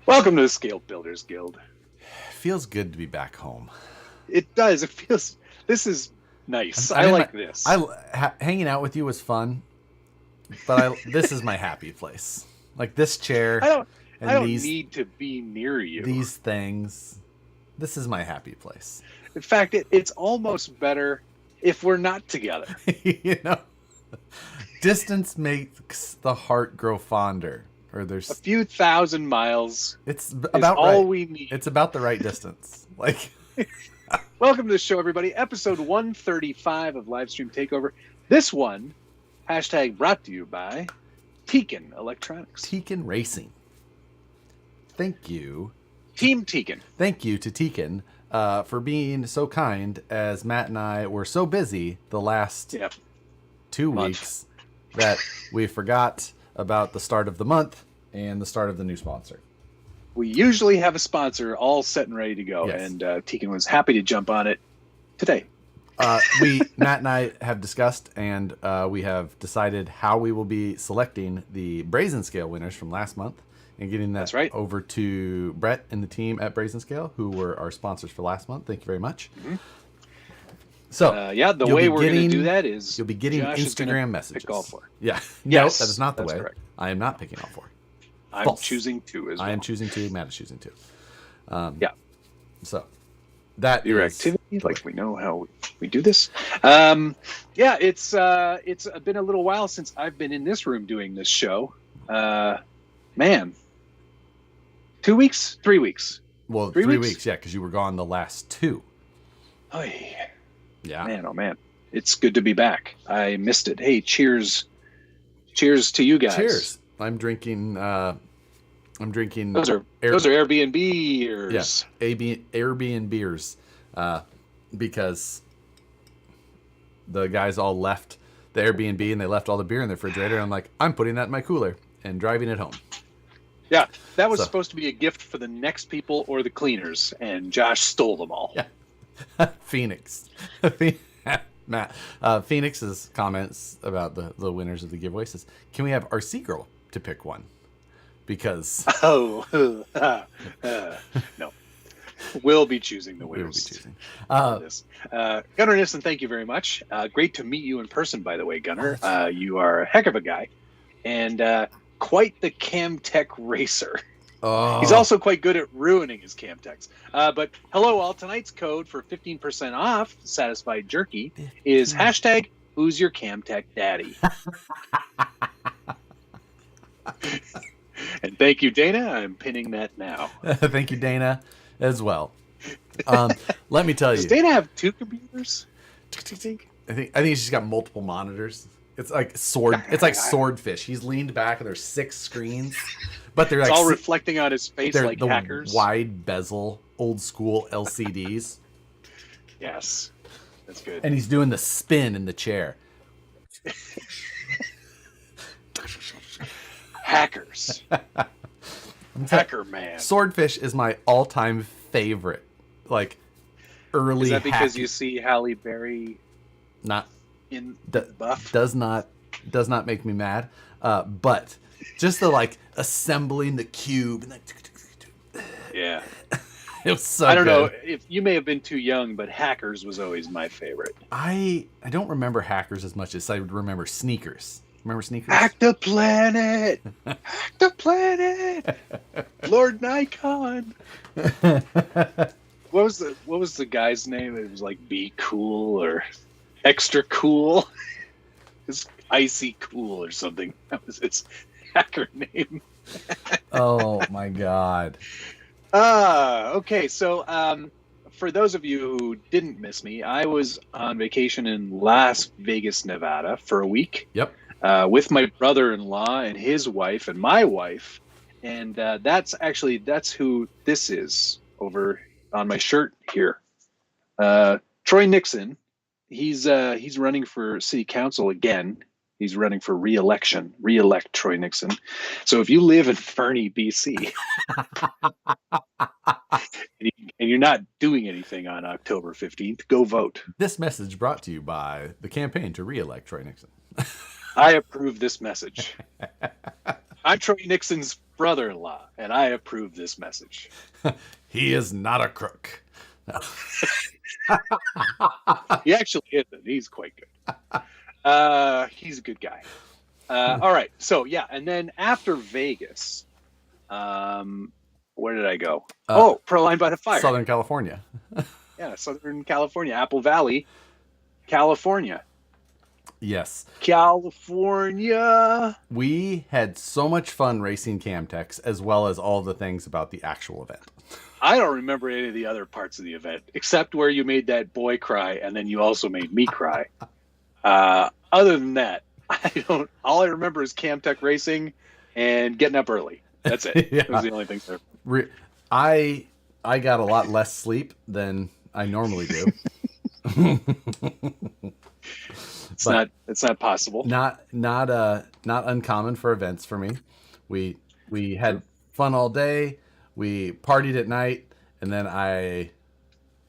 Welcome to the Scale Builders Guild. Feels good to be back home. It does. It feels. This is nice. I like this. Hanging out with you was fun, but this is my happy place. Like this chair. I don't need to be near you. These things. This is my happy place. In fact, it's almost better if we're not together. You know, distance makes the heart grow fonder. Or there's a few thousand miles. It's about all right. We need. It's about the right distance. Like, welcome to the show, everybody. Episode 135 of Livestream Takeover. This one, hashtag brought to you by Tekin Electronics. Tekin Racing. Thank you. Team Tekin. Thank you to Tekin for being so kind as Matt and I were so busy the last 2 weeks that we forgot about the start of the month and the start of the new sponsor. We usually have a sponsor all set and ready to go, yes. And Tekin was happy to jump on it today. Matt and I have discussed and we have decided how we will be selecting the Brazen Scale winners from last month and getting that over to Brett and the team at Brazen Scale, who were our sponsors for last month. Thank you very much. Mm-hmm. So, the way we're going to do that is you'll be getting Josh Instagram messages. Pick all four. Yeah. Yes, no, that is not the way. Correct. I am not picking all four. I'm choosing two as well. I am choosing two. Matt is choosing two. So that your activity, like we know how we do this. It's been a little while since I've been in this room doing this show. 2 weeks, 3 weeks. Well, 3 weeks, yeah, because you were gone the last two. Oh yeah. Yeah. Man, oh man. It's good to be back. I missed it. Hey, cheers. Cheers to you guys. Cheers. I'm drinking Those are Airbnb beers. Yes. Airbnb beers. Because the guys all left the Airbnb and they left all the beer in the refrigerator. I'm like, I'm putting that in my cooler and driving it home. Yeah, that was supposed to be a gift for the next people or the cleaners, and Josh stole them all. Yeah. Phoenix. Matt. Phoenix's comments about the winners of the giveaway says, can we have RC Girl to pick one? Because... no. We'll be choosing the winners. Gunnar Nissen, thank you very much. Great to meet you in person, by the way, Gunnar. You are a heck of a guy. And quite the Camtech racer. Oh. He's also quite good at ruining his Camtechs. But hello all. Tonight's code for 15% off Satisfied Jerky is hashtag Who's Your Camtech Daddy. And thank you, Dana. I'm pinning that now. Thank you, Dana, as well. Let me tell you. Does Dana have two computers? I think she's got multiple monitors. It's like swordfish. He's leaned back and there's 6 screens, but they're it's all reflecting on his face like the hackers. Wide bezel, old school LCDs. Yes, that's good. And he's doing the spin in the chair. Hackers. Hacker man. Swordfish is my all-time favorite. Like early. Is that because you see Halle Berry? Not. In buff does not make me mad, but just the assembling the cube and yeah, it was so. I don't know if you may have been too young, but Hackers was always my favorite. I don't remember Hackers as much as I remember Sneakers. Remember Sneakers? Hack the planet, hack the planet, Lord Nikon. What was the guy's name? It was like Be Cool or Extra Cool. It's Icy Cool or something. That was his hacker name. Oh my god. Okay, so for those of you who didn't miss me, I was on vacation in Las Vegas, Nevada for a week. Yep. With my brother-in-law and his wife and my wife. And that's who this is over on my shirt here. Troy Nixon. He's running for city council again. He's running for re-election. Re-elect Troy Nixon. So if you live in Fernie, BC, and you're not doing anything on October 15th, go vote. This message brought to you by the campaign to re-elect Troy Nixon. I approve this message. I'm Troy Nixon's brother-in-law, and I approve this message. He is not a crook. No. He actually isn't. He's quite good. He's a good guy. All right. So, yeah. And then after Vegas, where did I go? Proline by the Fire. Southern California. Yeah, Southern California. Apple Valley, California. Yes. California. We had so much fun racing Camtex as well as all the things about the actual event. I don't remember any of the other parts of the event, except where you made that boy cry and then you also made me cry. Other than that, all I remember is Camtech racing and getting up early. That's it. Yeah. That was the only thing there. I got a lot less sleep than I normally do. It's not possible. Not uncommon for events for me. We had fun all day. We partied at night, and then I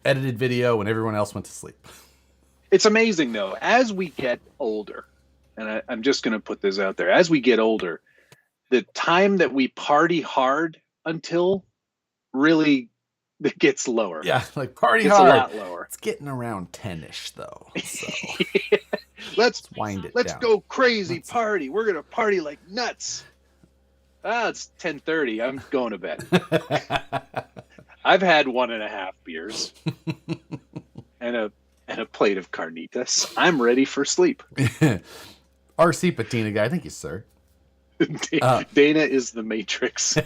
edited video when everyone else went to sleep. It's amazing though, as we get older, and I'm just going to put this out there, as we get older, the time that we party hard until really it gets lower. Yeah, like party it's hard. A lot lower. It's getting around 10-ish though. So yeah. Let's wind it Let's down. go crazy party. We're gonna party like nuts. It's 10:30. I'm going to bed. I've had 1.5 beers and a plate of carnitas. I'm ready for sleep. RC Patina guy, thank you, sir. Dana is the Matrix.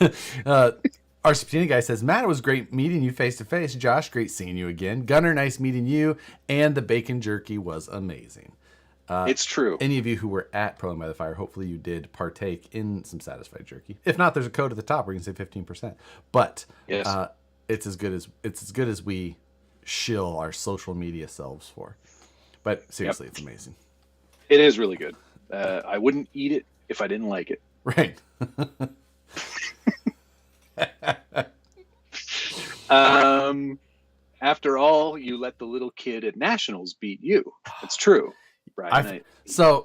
RC Patina guy says, Matt, it was great meeting you face to face. Josh, great seeing you again. Gunner, nice meeting you. And the bacon jerky was amazing. It's true. Any of you who were at Proline by the Fire, hopefully you did partake in some satisfied jerky. If not, there's a code at the top where you can save 15%. But yes. It's as good as we shill our social media selves for. But seriously, It's amazing. It is really good. I wouldn't eat it if I didn't like it. Right. After all, you let the little kid at Nationals beat you. It's true. Right.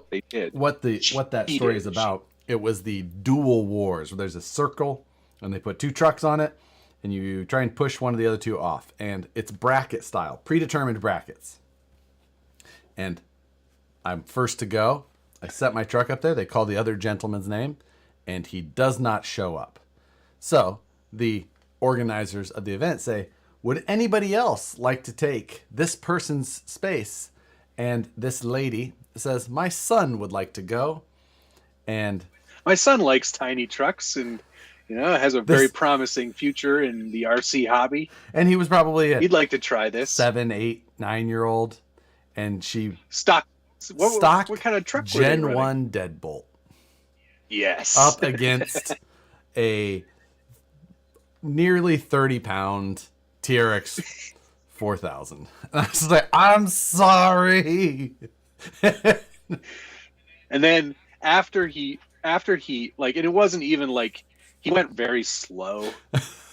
They did. What that story is about, it was the dual wars where there's a circle and they put 2 trucks on it and you try and push one of the other 2 off. And it's bracket style, predetermined brackets. And I'm first to go. I set my truck up there. They call the other gentleman's name and he does not show up. So the organizers of the event say, would anybody else like to take this person's space? And this lady says, my son would like to go. And my son likes tiny trucks and, has a very promising future in the RC hobby. And he was probably he'd like to try this 7, 8, 9-year-old. And she stock. What kind of truck? Gen 1 deadbolt. Yes. Up against a nearly 30-pound TRX 4000. And I was like, I'm sorry. And then after he like, and it wasn't even like he went very slow,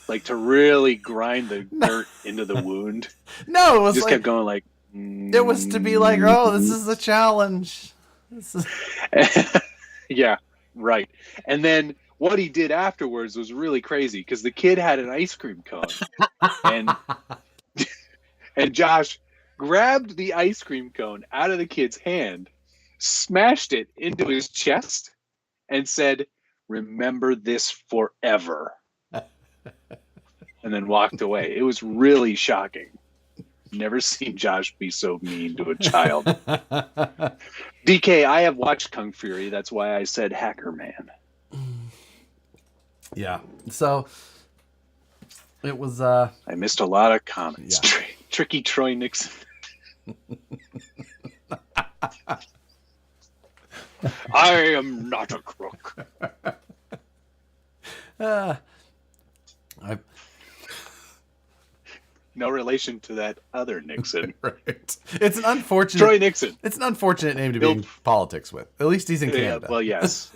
like to really grind the dirt into the wound. No, it was just like, kept going like. It was to be like, oh, this is a challenge. Yeah, right. And then what he did afterwards was really crazy because the kid had an ice cream cone, and Josh grabbed the ice cream cone out of the kid's hand, smashed it into his chest, and said, "Remember this forever," and then walked away. It was really shocking. Never seen Josh be so mean to a child. DK, I have watched Kung Fury. That's why I said Hacker Man. Yeah. So it was. I missed a lot of comments. Yeah. Tricky Troy Nixon. I am not a crook. No relation to that other Nixon. Right. It's an unfortunate Troy Nixon. It's an unfortunate name to be in politics with. At least he's in Canada. Well, yes.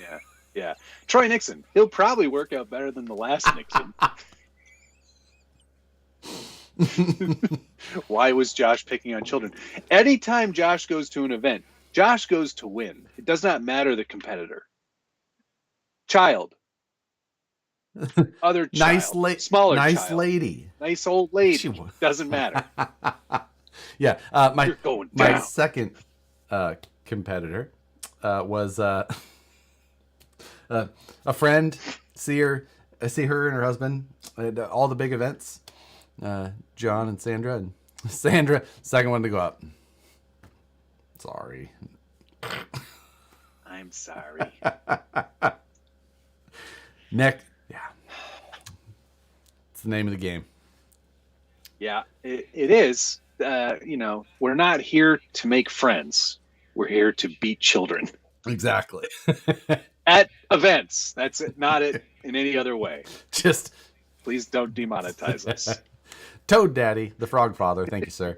Yeah. Troy Nixon. He'll probably work out better than the last Nixon. Why was Josh picking on children? Anytime Josh goes to an event, Josh goes to win. It does not matter the competitor. child. Other child. Smaller nice child. lady. Nice old lady. Doesn't matter. Yeah. You're going down. My second competitor was a friend. I see her and her husband at all the big events. John and Sandra. And Sandra, second one to go up. Sorry. I'm sorry. Nick. Yeah. It's the name of the game. Yeah, it is. We're not here to make friends. We're here to beat children. Exactly. At events. That's it. Not it in any other way. Just please don't demonetize us. Toad Daddy, the Frog Father. Thank you, sir.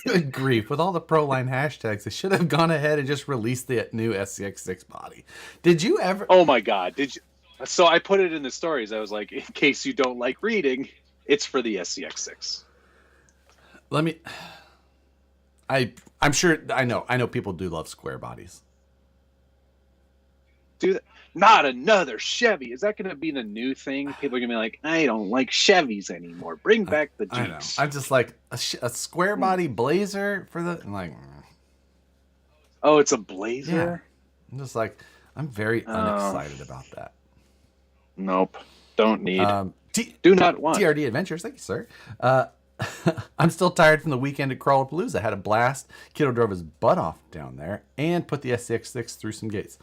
Good grief. With all the Proline hashtags, they should have gone ahead and just released the new SCX6 body. Did you ever? Oh, my God. Did you? So I put it in the stories. I was like, in case you don't like reading, it's for the SCX6. I'm sure, I know people do love square bodies. Do that. Not another Chevy. Is that going to be the new thing? People are going to be like, I don't like Chevys anymore. Bring back the Jeeps. I know. I'm just like, a square body Blazer for the... I'm like... Oh, it's a Blazer? Yeah. I'm just like, I'm very unexcited about that. Nope. Don't need. Do not want. TRD Adventures. Thank you, sir. I'm still tired from the weekend at Crawlerpalooza. Had a blast. Kiddo drove his butt off down there and put the SCX6 through some gates.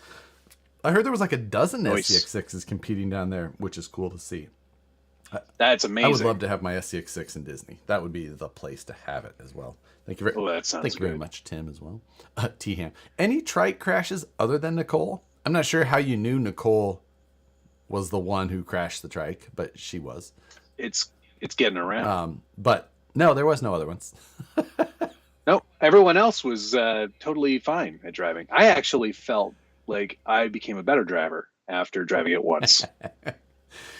I heard there was like a dozen SCX6s competing down there, which is cool to see. That's amazing. I would love to have my SCX6 in Disney. That would be the place to have it as well. Thank you very much, Tim, as well. T-Ham. Any trike crashes other than Nicole? I'm not sure how you knew Nicole was the one who crashed the trike, but she was. It's getting around. But no, there was no other ones. No, everyone else was totally fine at driving. I actually felt like I became a better driver after driving it once.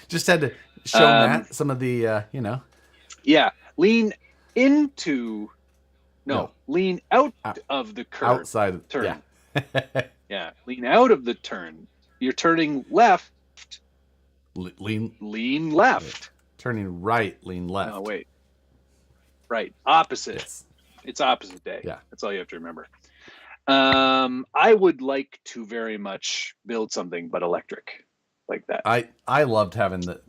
Just had to show Matt some of the, Yeah, lean out of the curve. Outside of turn. Yeah. Yeah, lean out of the turn. You're turning left. Lean left. Wait. Turning right, lean left. Oh, wait. Right. Opposite. Yes. It's opposite day. Yeah. That's all you have to remember. I would like to very much build something but electric like that. I loved having the,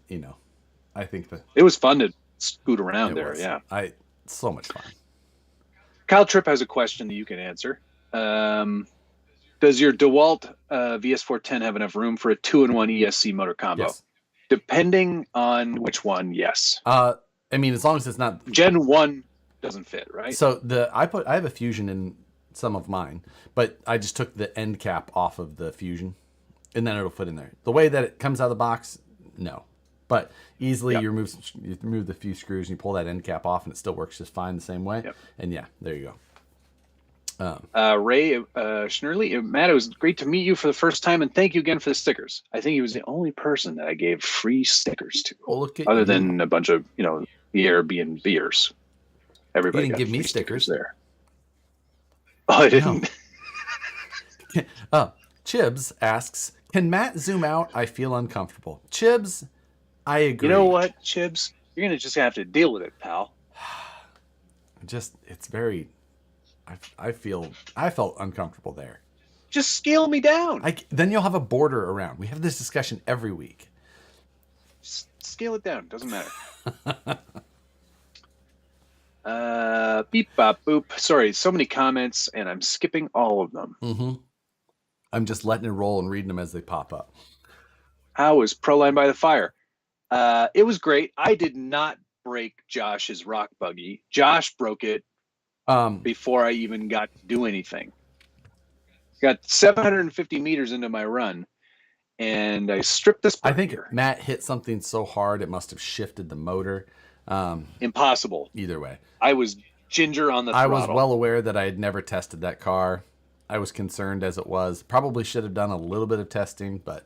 I think it was fun to scoot around there. Yeah. So much fun. Kyle Tripp has a question that you can answer. Does your DeWalt VS410 have enough room for a 2-in-1 ESC motor combo? Yes. Depending on which one, yes. I mean, as long as it's not Gen 1 doesn't fit, right? So I have a Fusion in some of mine, but I just took the end cap off of the Fusion, and then it'll fit in there. The way that it comes out of the box, no. But easily you remove the few screws and you pull that end cap off, and it still works just fine the same way. Yep. And yeah, there you go. Ray Schnurley, Matt, it was great to meet you for the first time, and thank you again for the stickers. I think he was the only person that I gave free stickers to, other than a bunch of the Airbnbers. Everybody didn't give me stickers there. Oh, I didn't. Chibs asks, "Can Matt zoom out? I feel uncomfortable." Chibs, I agree. You know what, Chibs? You're gonna just have to deal with it, pal. It's very. I felt uncomfortable there. Just scale me down. Then you'll have a border around. We have this discussion every week. Just scale it down. Doesn't matter. Beep bop boop. Sorry, so many comments, and I'm skipping all of them. Mm-hmm. I'm just letting it roll and reading them as they pop up. How was Proline by the Fire? It was great. I did not break Josh's rock buggy. Josh broke it before I even got to do anything. Got 750 meters into my run, and I stripped this. I think Matt hit something so hard it must have shifted the motor. Impossible. Either way. I was ginger on the throttle. I was well aware that I had never tested that car. I was concerned as it was. Probably should have done a little bit of testing, but...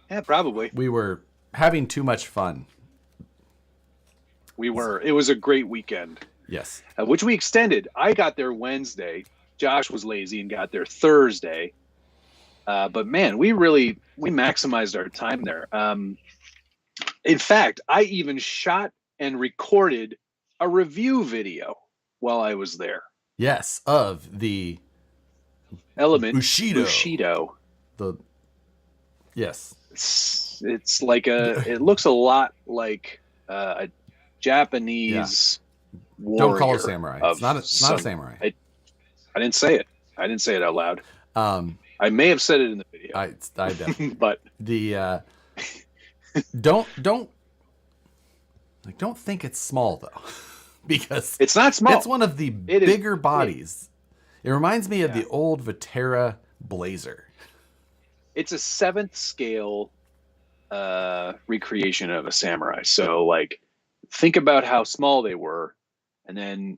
Yeah, probably. We were having too much fun. We were. It was a great weekend. Yes. Which we extended. I got there Wednesday. Josh was lazy and got there Thursday. But man, we maximized our time there. In fact, I even shot and recorded a review video while I was there. Yes, of the Element Bushido. Yes. It's like it looks a lot like a Japanese warrior. Don't call it samurai. It's not a samurai. I didn't say it. I didn't say it out loud. I may have said it in the video. I definitely. But the don't think it's small though, because it's not small. It's one of the bigger bodies. It reminds me of the old Vatera Blazer. It's a 7th scale recreation of a samurai. So like, think about how small they were, and then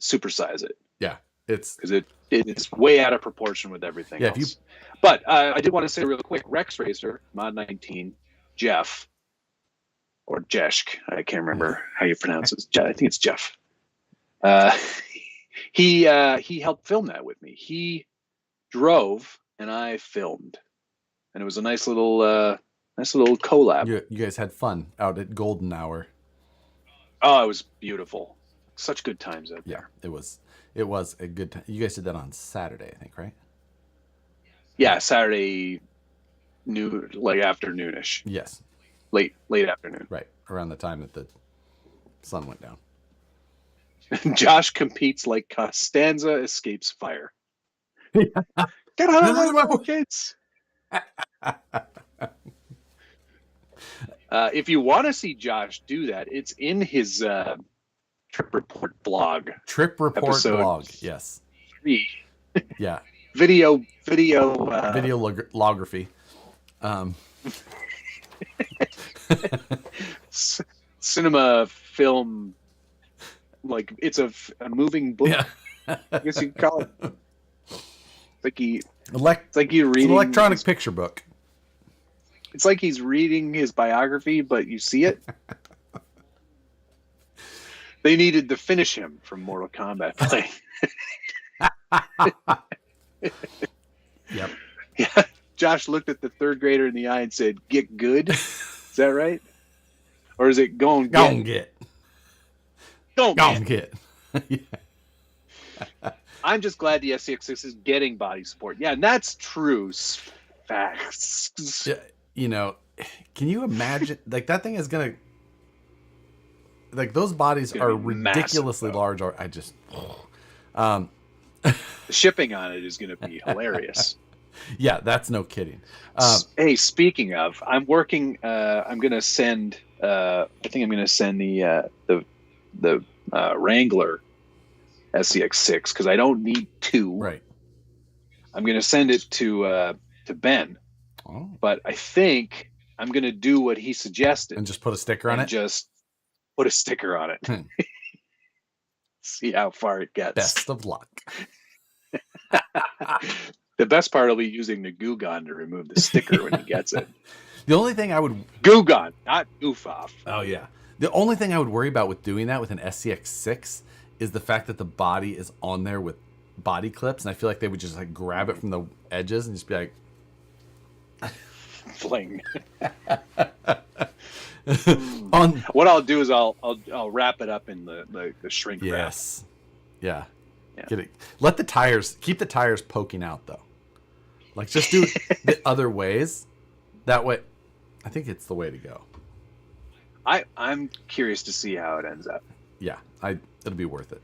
supersize it. Yeah, it's because it's way out of proportion with everything else. But I did want to say real quick, Rex Racer Mod 19, Jeff or Jeshk, I can't remember how you pronounce it. I think it's Jeff. He helped film that with me. He drove and I filmed, and it was a nice little collab. You guys had fun out at Golden Hour. Oh, it was beautiful. Such good times out there. It was a good time. You guys did that on Saturday, I think, right? Yeah, Saturday afternoonish. Yes. Late afternoon. Right. Around the time that the sun went down. Josh competes like Costanza escapes fire. Get out of my kids. If you want to see Josh do that, it's in his Trip Report blog. Trip Report blog, yes. 3. Yeah. Video lography. Cinema film, like it's a moving book. Yeah. I guess you could call it. It's like It's you reading an electronic picture book. It's like he's reading his biography, but you see it. They needed to finish him from Mortal Kombat play. Yep. Yeah. Josh looked at the 3rd grader in the eye and said, "Get good." Is that right? Or is it go and get? Yeah. I'm just glad the SCX6 is getting body support. Yeah, and that's true. Facts. Yeah, can you imagine? Like, that thing is gonna. Like, those bodies are ridiculously large. Or the shipping on it is going to be hilarious. Yeah, that's no kidding. Hey, speaking of, I'm working. I'm going to send. I think I'm going to send the Wrangler SCX6 because I don't need 2. Right. I'm going to send it to Ben. Oh. But I think I'm going to do what he suggested and just put a sticker on it. Just put a sticker on it. See how far it gets. Best of luck. The best part will be using the goo gun to remove the sticker when he gets it. The only thing I would goo gun, not goof off. Oh yeah. The only thing I would worry about with doing that with an SCX6 is the fact that the body is on there with body clips, and I feel like they would just like grab it from the edges and just be like fling. What I'll do is I'll wrap it up in the shrink wrap. Yes. Yeah. Get it. Let the tires keep the tires poking out though. Like, just do the other ways. That way, I think it's the way to go. I'm curious to see how it ends up. Yeah, it'll be worth it.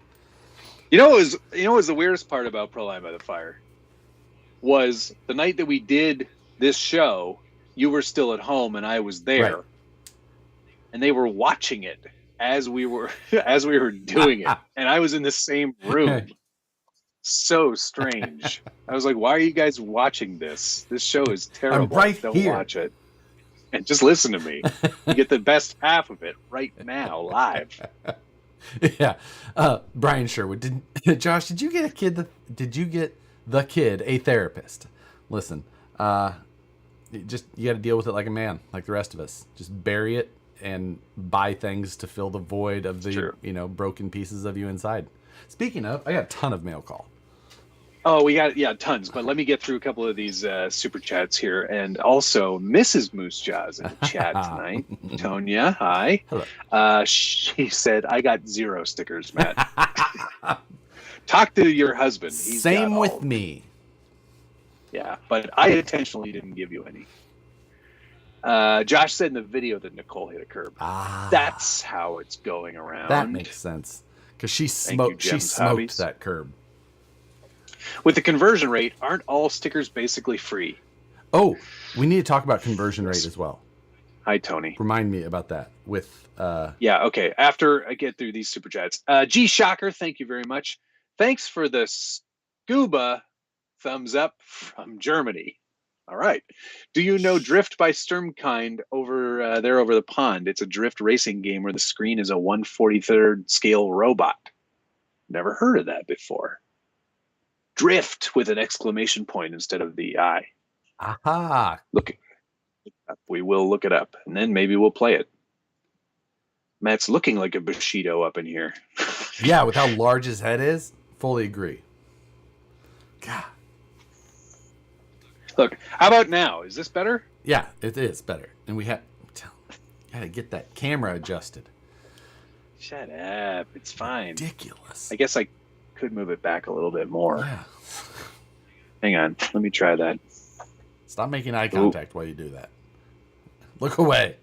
What was the weirdest part about Proline by the Fire was the night that we did this show. You were still at home and I was there, right. And they were watching it as we were doing it, and I was in the same room. So strange. I was like, "Why are you guys watching this? This show is terrible. Don't watch it, and just listen to me. You get the best half of it right now, live." Yeah, Brian Sherwood. Josh? Did you get the kid a therapist? Listen, you got to deal with it like a man, like the rest of us. Just bury it and buy things to fill the void of the broken pieces of you inside. Speaking of, I got a ton of mail call. Oh, we got tons, but let me get through a couple of these super chats here, and also Mrs. Moose Jaws in the chat tonight. Tonya, hi. Hello. She said, "I got 0 stickers, Matt." Talk to your husband. He's Same with me. Yeah, but I intentionally didn't give you any. Josh said in the video that Nicole hit a curb. That's how it's going around. That makes sense because she smoked that curb. With the conversion rate, aren't all stickers basically free? Oh, we need to talk about conversion rate as well. Hi, Tony. Remind me about that. Yeah, okay. After I get through these super chats. G Shocker, thank you very much. Thanks for the scuba thumbs up from Germany. All right. Do you know Drift by Sturmkind over there over the pond? It's a drift racing game where the screen is a 1/43rd scale robot. Never heard of that before. Drift with an exclamation point instead of the I. Aha. Look it up. We will look it up, and then maybe we'll play it. Matt's looking like a Bushido up in here. Yeah, with how large his head is, fully agree. God. Look, how about now? Is this better? Yeah, it is better. And we got to get that camera adjusted. Shut up. It's fine. Ridiculous. I guess I could move it back a little bit more. Yeah. Hang on. Let me try that. Stop making eye contact while you do that. Look away.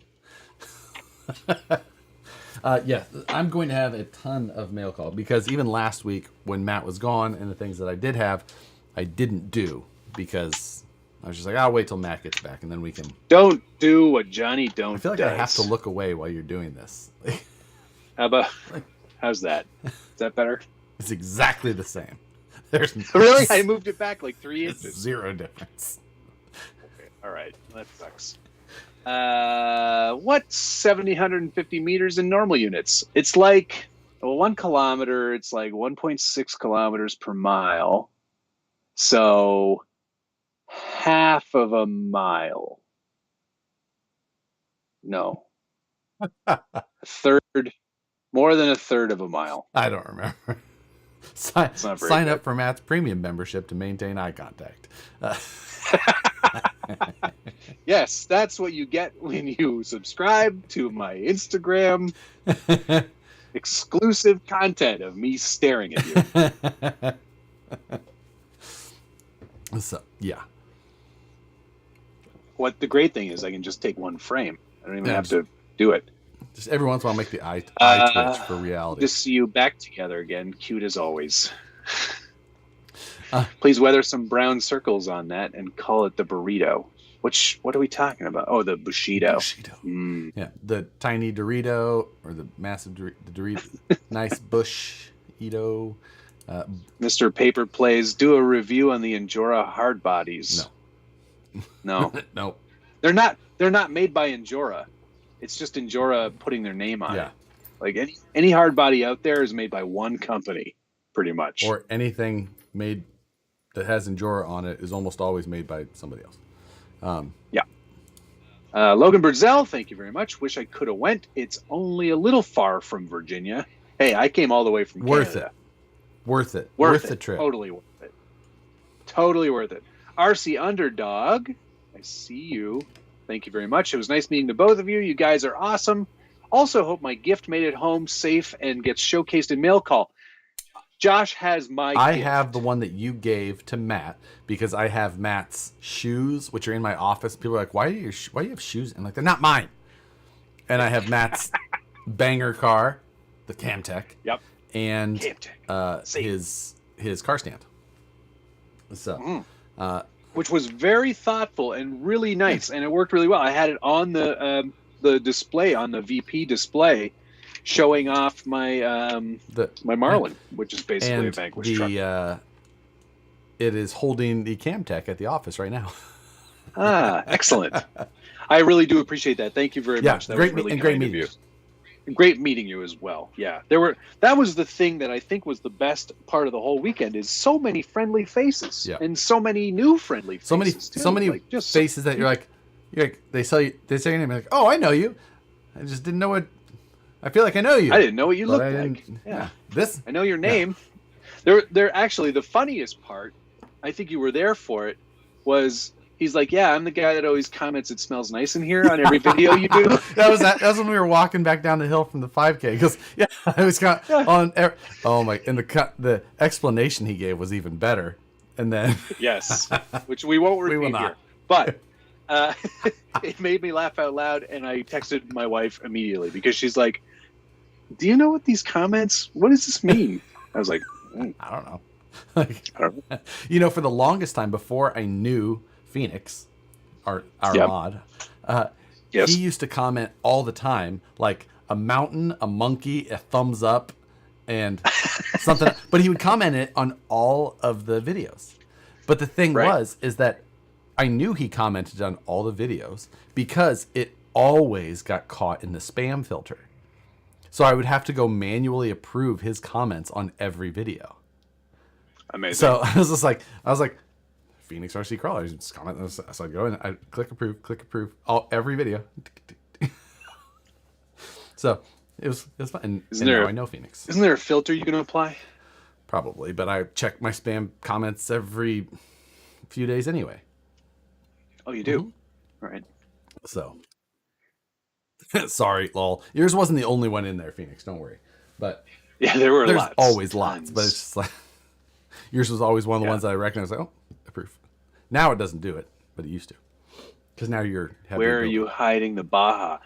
Yeah, I'm going to have a ton of mail call because even last week when Matt was gone and the things that I did have, I didn't do because I was just like, I'll wait till Matt gets back and then we can. Don't do what Johnny don't. I feel like I have to look away while you're doing this. How's that? Is that better? It's exactly the same. There's really? I moved it back like 3 inches. 0 difference. Okay. All right. That sucks. What's 750 meters in normal units? It's like 1 kilometer. It's like 1.6 kilometers per mile. So half of a mile. No. A third. More than a third of a mile. I don't remember. Sign up for Matt's premium membership to maintain eye contact. Yes, that's what you get when you subscribe to my Instagram. Exclusive content of me staring at you. So, yeah. What the great thing is I can just take 1 frame. I don't even have to do it. Just every once in a while, make the eye twitch for reality. To see you back together again, cute as always. Please weather some brown circles on that and call it the burrito. What are we talking about? Oh, the Bushido. Yeah, the tiny Dorito or the massive Dorito. Nice Bush-ito. Mr. Paper Plays, do a review on the Injora hard bodies. No. No. They're not made by Injora. It's just Injora putting their name on it. Like any hard body out there is made by one company, pretty much. Or anything made that has Injora on it is almost always made by somebody else. Logan Burzel, thank you very much. Wish I could have went. It's only a little far from Virginia. Hey, I came all the way from Canada. Worth it. Worth the trip. Totally worth it. Totally worth it. RC Underdog, I see you. Thank you very much. It was nice meeting the both of you. You guys are awesome. Also hope my gift made it home safe and gets showcased in mail call. Josh has my gift. Have the one that you gave to Matt because I have Matt's shoes, which are in my office. People are like, why do you have shoes? I'm like, they're not mine. And I have Matt's banger car, the Camtech. Yep. And his car stand. So, which was very thoughtful and really nice, and it worked really well. I had it on the display, on the VP display, showing off my my Marlin, which is basically a Vanquish truck. It is holding the Camtech at the office right now. Excellent. I really do appreciate that. Thank you very much. That great, was really great kind meeting of you. Great meeting you as well. Yeah, that was the thing that I think was the best part of the whole weekend is so many friendly faces and so many new friendly faces. So many faces that you're like they say your name like, oh, I know you. I just didn't know what. I feel like I know you. I didn't know what you looked like. Yeah. This I know your name. They're actually the funniest part I think you were there for it, was he's like, yeah, I'm the guy that always comments it smells nice in here on every video you do. That was when we were walking back down the hill from the 5K. Because yeah, I was got on. Oh my! And the explanation he gave was even better. And then yes, which we won't repeat here, but it made me laugh out loud, and I texted my wife immediately because she's like, "Do you know what these comments? What does this mean?" I was like, I don't know. You know, for the longest time before I knew Phoenix, our mod, yes. he used to comment all the time, like a mountain, a monkey, a thumbs up, and something. But he would comment it on all of the videos. But the thing is that I knew he commented on all the videos because it always got caught in the spam filter. So I would have to go manually approve his comments on every video. Amazing. So I was like, Phoenix RC Crawler, just comment. So I go and I click approve, every video. So it was fun. And now I know Phoenix. Isn't there a filter you can apply? Probably, but I check my spam comments every few days anyway. Oh, you do? Mm-hmm. All right. So, sorry, lol. Yours wasn't the only one in there, Phoenix. Don't worry. But yeah, there's lots. Always lots, but it's just like yours was always one of the ones that I recognized. Like, oh, approve. Now it doesn't do it, but it used to. Because now you're. Where are you hiding the Baja?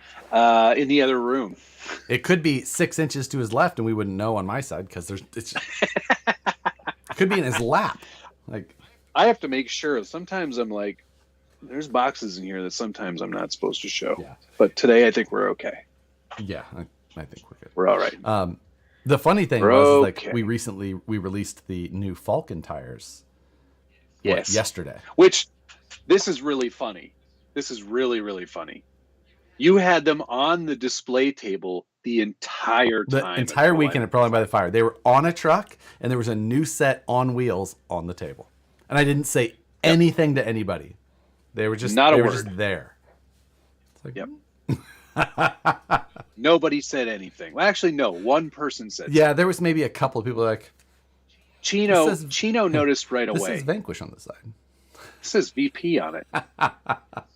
In the other room. It could be 6 inches to his left, and we wouldn't know on my side because it could be in his lap. Like I have to make sure. Sometimes I'm like, there's boxes in here that sometimes I'm not supposed to show. Yeah. But today I think we're okay. Yeah, I think we're good. We're all right. The funny thing was like we released the new Falcon tires. Yes. Yesterday. Which this is really funny. This is really, really funny. You had them on the display table the entire time. The entire weekend at Proline by the Fire. They were on a truck, and there was a new set on wheels on the table. And I didn't say anything to anybody. They were just just there. It's like, Nobody said anything. Well, actually, no. One person said. Yeah, there was maybe a couple of people like. Chino noticed right away. This says Vanquish on the side. This says VP on it.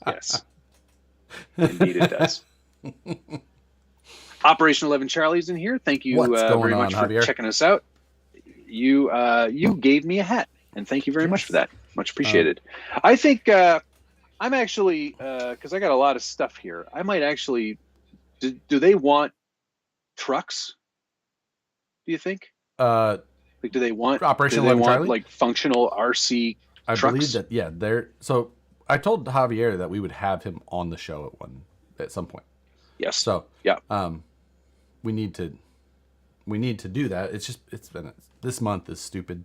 Yes. Indeed it does. Operation 11 Charlie's in here. Thank you very much for Javier? checking us out. You gave me a hat, and thank you very much for that. Much appreciated. I think I'm actually, because I got a lot of stuff here, I might actually, do they want trucks? Do you think? Like, do they want Operation 11 Charlie? Like functional RC trucks? I believe that, yeah, they're, so I told Javier that we would have him on the show at some point. Yes. So yeah, we need to do that. It's been this month is stupid.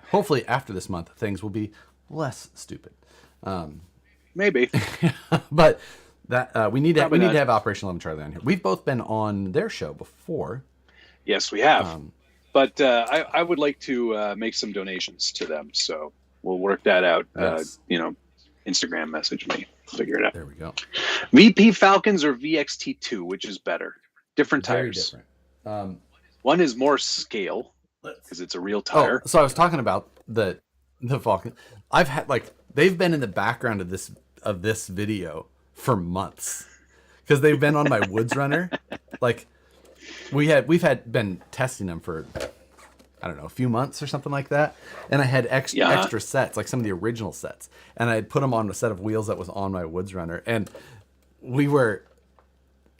Hopefully after this month things will be less stupid. Maybe. But that we need to have Operation 11 Charlie on here. We've both been on their show before. Yes, we have. But I would like to make some donations to them, so we'll work that out. Yes. Instagram message me. Figure it out. There we go. VP Falcons or VXT2, which is better? Different tires. Very different. One is more scale because it's a real tire. Oh, so I was talking about the Falcon. I've had they've been in the background of this video for months because they've been on my Woods Runner. Like we've been testing them for I don't know, a few months or something like that. And I had extra sets, like some of the original sets. And I had put them on a set of wheels that was on my Woods Runner. And we were,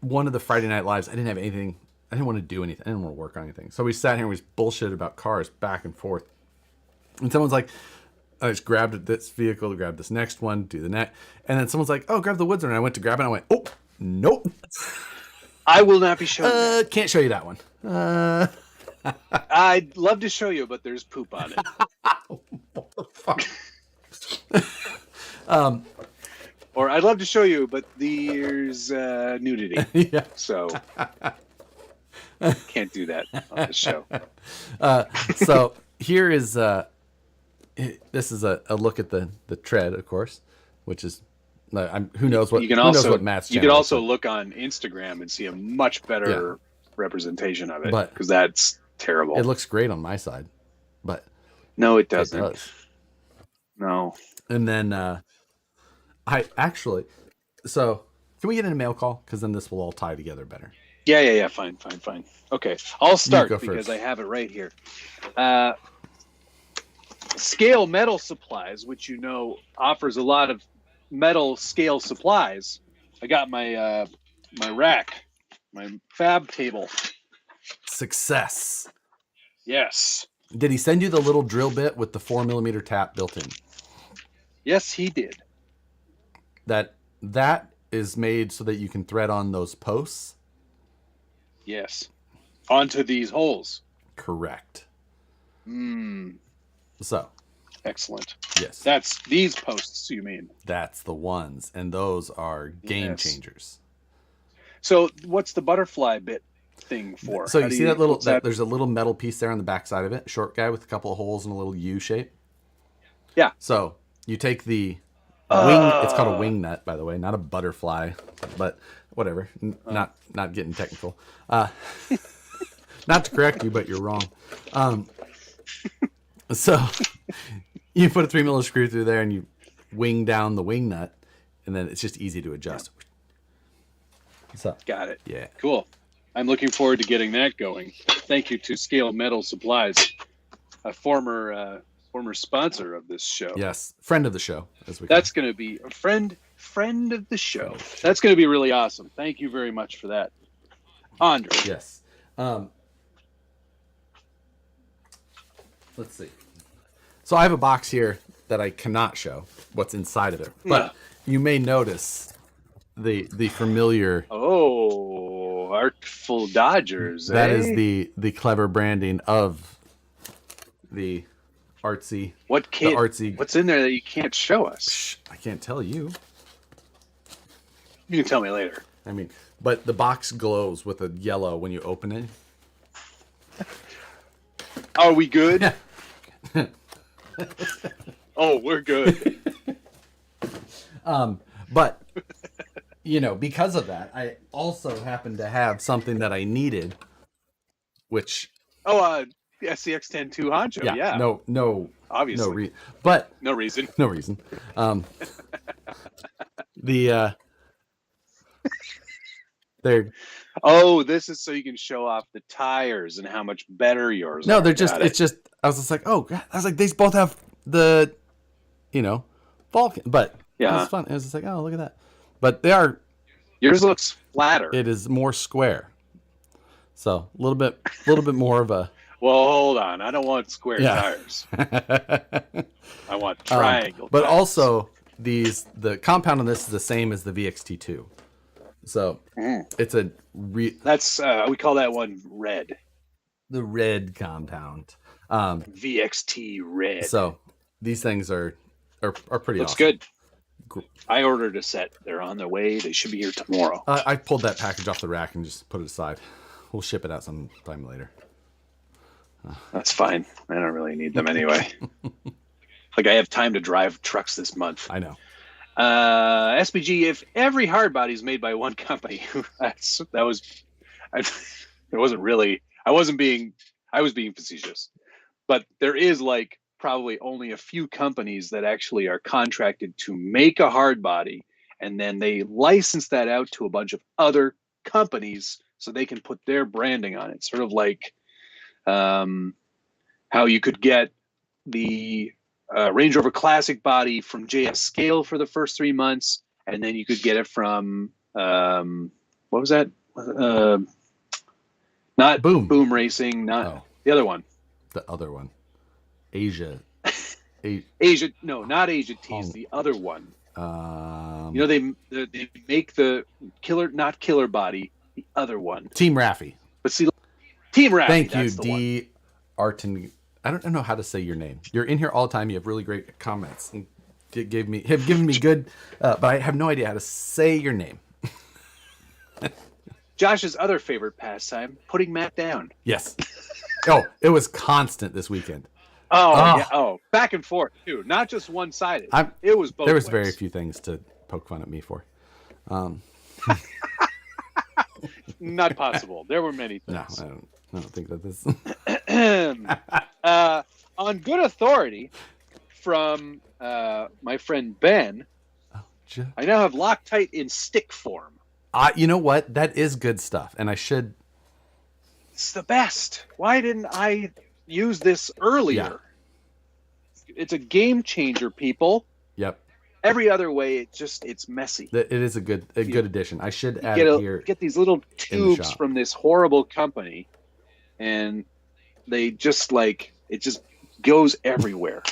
one of the Friday Night Lives, I didn't have anything, I didn't want to do anything. I didn't want to work on anything. So we sat here and we bullshit about cars back and forth. And someone's like, I just grabbed this vehicle, grabbed this next one, do the next. And then someone's like, oh, grab the Woods Runner. And I went to grab it and I went, oh, nope. I will not be showing can't show you that one. I'd love to show you, but there's poop on it. Or I'd love to show you, but there's nudity. Yeah. So can't do that on the show. So here is this is a look at the tread, of course, which is who knows what knows what Matt's channel. You could also look on Instagram and see a much better representation of it, because that's terrible. It looks great on my side, but no, it doesn't. It does. No. And then I actually, so can we get in a mail call? Because then this will all tie together better. Yeah. Fine. Okay, I'll start because first. I have it right here. Scale Metal Supplies, which offers a lot of metal scale supplies. I got my my rack, my fab table. Success. Yes. Did he send you the little drill bit with the 4mm tap built in? Yes, he did. That is made so that you can thread on those posts? Yes. Onto these holes. Correct. So. Excellent. Yes. That's these posts, you mean? That's the ones. And those are game changers. So what's the butterfly bit thing for? So you see that little, there's a little metal piece there on the back side of it, short guy with a couple of holes and a little U shape. Yeah. So you take the wing, it's called a wing nut, by the way, not a butterfly, but whatever. Not getting technical. Not to correct you, but you're wrong. So you put a 3mm screw through there and you wing down the wing nut, and then it's just easy to adjust. So got it. Yeah. Cool. I'm looking forward to getting that going. Thank you to Scale Metal Supplies, a former sponsor of this show. Yes, friend of the show, as we. That's going to be a friend of the show. That's going to be really awesome. Thank you very much for that, Andre. Yes. Let's see. So I have a box here that I cannot show what's inside of it, but you may notice the familiar. Oh, Artful Dodgers. That is the clever branding of the artsy. What kid? The artsy. What's in there that you can't show us? Shh, I can't tell you. You can tell me later. I mean, but the box glows with a yellow when you open it. Are we good? Oh, we're good. But because of that, I also happen to have something that I needed, which the SCX-10 2 honcho. Yeah. No. Obviously. No reason. No reason. They're. Oh, this is so you can show off the tires and how much better yours are. No, they're just. It's just. I was just like, oh, God. I was like, these both have the, Vulcan, but it was fun. It was just like, oh, look at that. But they are. Yours looks flatter. It is more square. So a little bit more of a. Well, hold on. I don't want square tires. I want triangle. But tires. also the compound on this is the same as the VXT2. So it's a that's we call that one red. The red compound. VXT red. So these things are pretty Looks awesome. Good. I ordered a set. They're on their way. They should be here tomorrow. I pulled that package off the rack and just put it aside. We'll ship it out sometime later. That's fine. I don't really need them anyway. Like I have time to drive trucks this month. I know. SBG, if every hard body is made by one company, I was being facetious, but there is probably only a few companies that actually are contracted to make a hard body, and then they license that out to a bunch of other companies so they can put their branding on it. Sort of like how you could get the Range Rover Classic body from JS Scale for the first 3 months, and then you could get it from what was that? Not Boom Racing, not the other one. The other one, Asia. Asia, no, not Asia Tees. The other one. They make the not killer body. The other one. Team Raffy. But see, Team Raffy. Thank you, D. Arton. I don't know how to say your name. You're in here all the time. You have really great comments. And have given me good, but I have no idea how to say your name. Josh's other favorite pastime, putting Matt down. Yes. Oh, it was constant this weekend. Yeah. Oh, back and forth too. Not just one-sided. It was both. There was ways. very few things to poke fun at me for. Not possible. There were many things. No, I don't think that this. On good authority from my friend Ben, I now have Loctite in stick form. You know what? That is good stuff, and I should. It's the best. Why didn't I use this earlier? Yeah. It's a game changer, people. Yep. Every other way, it's messy. It is a good addition. I should add it here. Get these little tubes from this horrible company, and they just it just goes everywhere.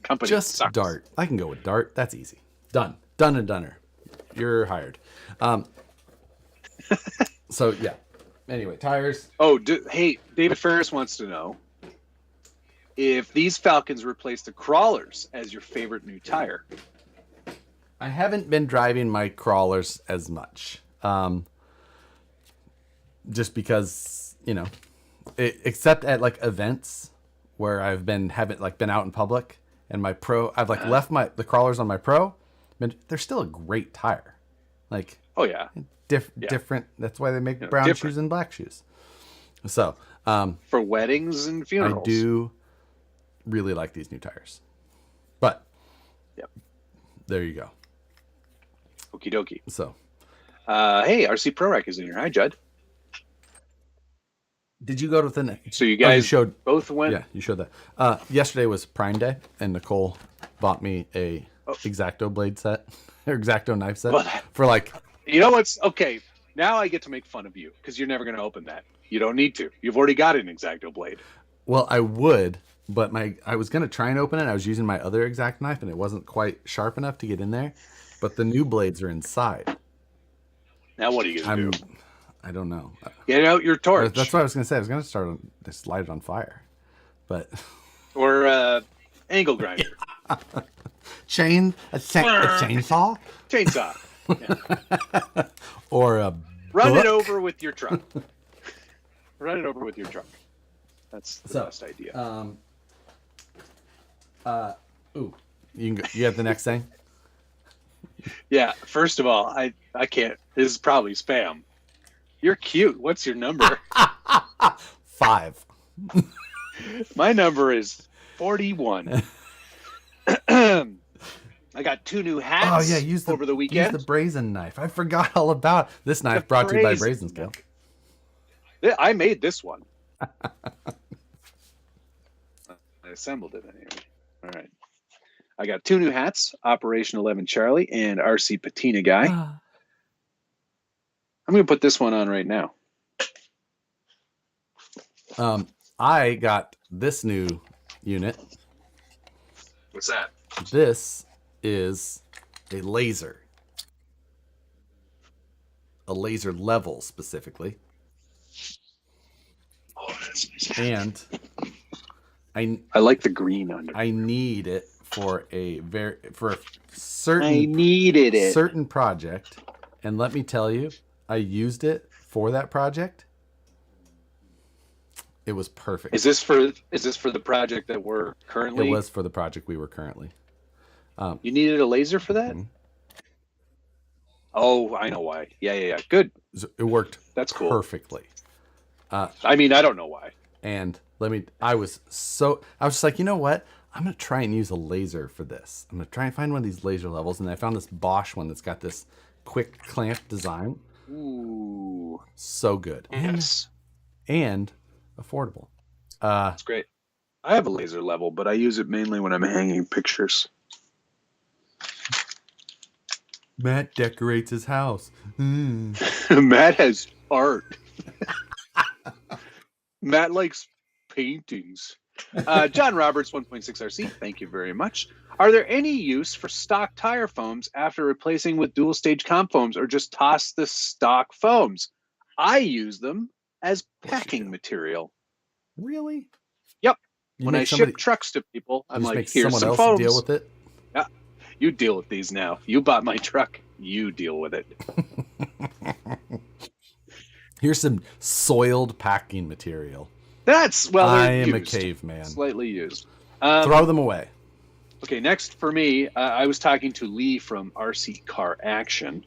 Company just sucks. Dart. I can go with Dart. That's easy. Done and doneer. You're hired. So yeah. Anyway, tires. Oh, hey, David Ferris wants to know if these Falcons replace the crawlers as your favorite new tire. I haven't been driving my crawlers as much, just because except at events where I've been been out in public and my pro. I've left the crawlers on my pro, but they're still a great tire. Oh yeah. Different. That's why they make brown shoes and black shoes. So for weddings and funerals, I do really like these new tires. But there you go. Okie dokie. So, hey, RC Pro Rec is in here. Hi, Judd. Did you go to the? So you guys showed both went. Yeah, you showed that. Yesterday was Prime Day, and Nicole bought me a X-Acto blade set or X-Acto knife set for You know what's okay? Now I get to make fun of you because you're never going to open that. You don't need to. You've already got an X-Acto blade. Well, I would, but I was going to try and open it. I was using my other X-Acto knife, and it wasn't quite sharp enough to get in there. But the new blades are inside. Now what are you going to do? I don't know. Get out your torch. That's what I was going to say. I was going to just light it on fire, but or angle grinder. A chainsaw. Chainsaw. Yeah. Or run it over with your truck. Run it over with your truck. That's the best idea. You can go, you have the next thing. Yeah. First of all, I can't. This is probably spam. You're cute. What's your number? 5. My number is 41. I got 2 new hats over the weekend. Use the brazen knife. I forgot all about this knife brought to you by Brazen Scale. I made this one. I assembled it anyway. All right. I got 2 new hats, Operation 11 Charlie and RC Patina Guy. I'm going to put this one on right now. I got this new unit. What's that? This is a laser level specifically. Oh, that's nice. And I like the green under. I need it for a certain. I needed it. Certain project, and let me tell you, I used it for that project. It was perfect. Is this for the project that we're currently? It was for the project we were currently. You needed a laser for that? Mm-hmm. Oh, I know why. Yeah. Good. It worked. That's cool. Perfectly. I mean, I don't know why. And I was just like, you know what? I'm going to try and use a laser for this. I'm going to try and find one of these laser levels. And I found this Bosch one that's got this quick clamp design. Ooh. So good. Yes. And affordable. That's great. I have a laser level, but I use it mainly when I'm hanging pictures. Matt decorates his house. Matt has art. Matt likes paintings. John Roberts, 1.6 RC, thank you very much. Are there any use for stock tire foams after replacing with dual stage comp foams, or just toss the stock foams? I use them as packing material. Really? Yep. When I ship trucks to people, I'm like, here's some foams. Deal with it? Yeah. You deal with these now. You bought my truck. You deal with it. Here's some soiled packing material. I am a caveman. Slightly used. Throw them away. Okay, next for me, I was talking to Lee from RC Car Action,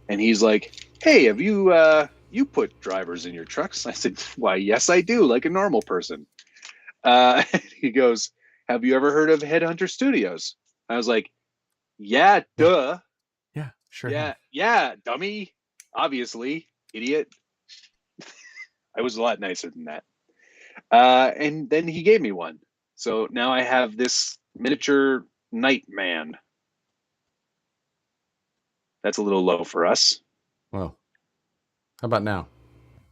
and he's like, "Hey, have you put drivers in your trucks?" I said, "Why, yes, I do, like a normal person." He goes, "Have you ever heard of Headhunter Studios?" I was like, "Yeah, duh. Yeah, sure. Yeah, dummy. Obviously, idiot." I was a lot nicer than that. And then he gave me one. So now I have this miniature Nightman. That's a little low for us. Well, how about now?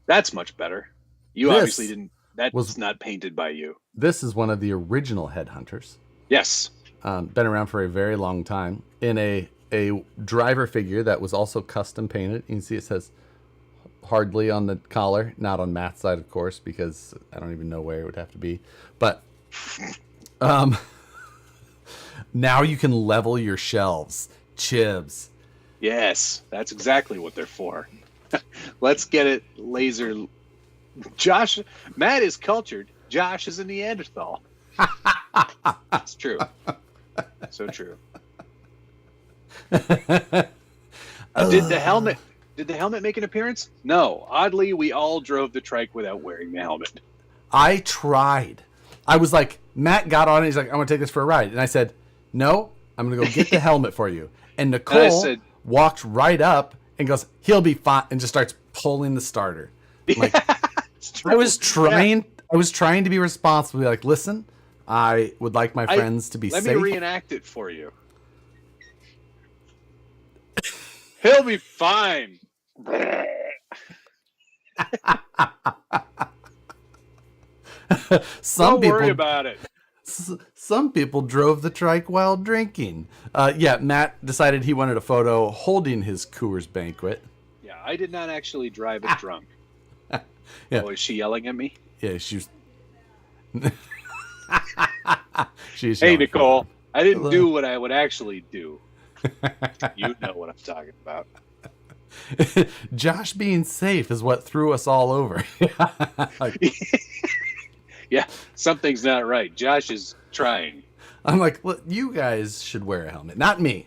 That's much better. You obviously didn't. That's not painted by you. This is one of the original Headhunters. Yes. Been around for a very long time. In a driver figure that was also custom painted. You can see it says Hardly on the collar. Not on Matt's side, of course, because I don't even know where it would have to be. But now you can level your shelves. Chibs. Yes, that's exactly what they're for. Let's get it laser. Matt is cultured. Josh is a Neanderthal. It's true. So true. Did the helmet make an appearance? No. Oddly, we all drove the trike without wearing the helmet. I tried. I was like, Matt got on it. He's like, I'm going to take this for a ride. And I said, no, I'm going to go get the helmet for you. And Nicole walked right up and goes, he'll be fine. And just starts pulling the starter. Like, I was trying to be responsible. Like, listen, I would like my friends to be safe. Let me reenact it for you. He'll be fine. Don't worry about it. Some people drove the trike while drinking. Matt decided he wanted a photo holding his Coors Banquet. Yeah, I did not actually drive it drunk. Yeah. Oh, is she yelling at me? Yeah, she's Hey, Nicole, I didn't do what I would actually do. You know what I'm talking about. Josh being safe is what threw us all over. Yeah, something's not right. Josh is trying. I'm like, look, you guys should wear a helmet. Not me.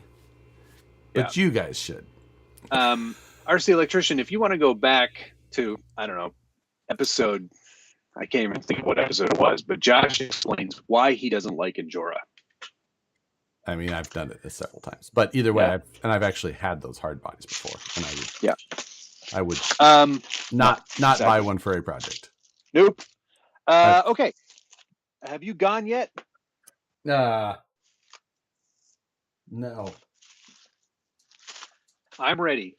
But you guys should. RC Electrician, if you want to go back to, I don't know, episode, I can't even think of what episode it was, but Josh explains why he doesn't like Injora. I mean, I've done it several times, but either way, I've actually had those hard bodies before, and I would not buy one for a project. Nope. Okay. Have you gone yet? No. I'm ready.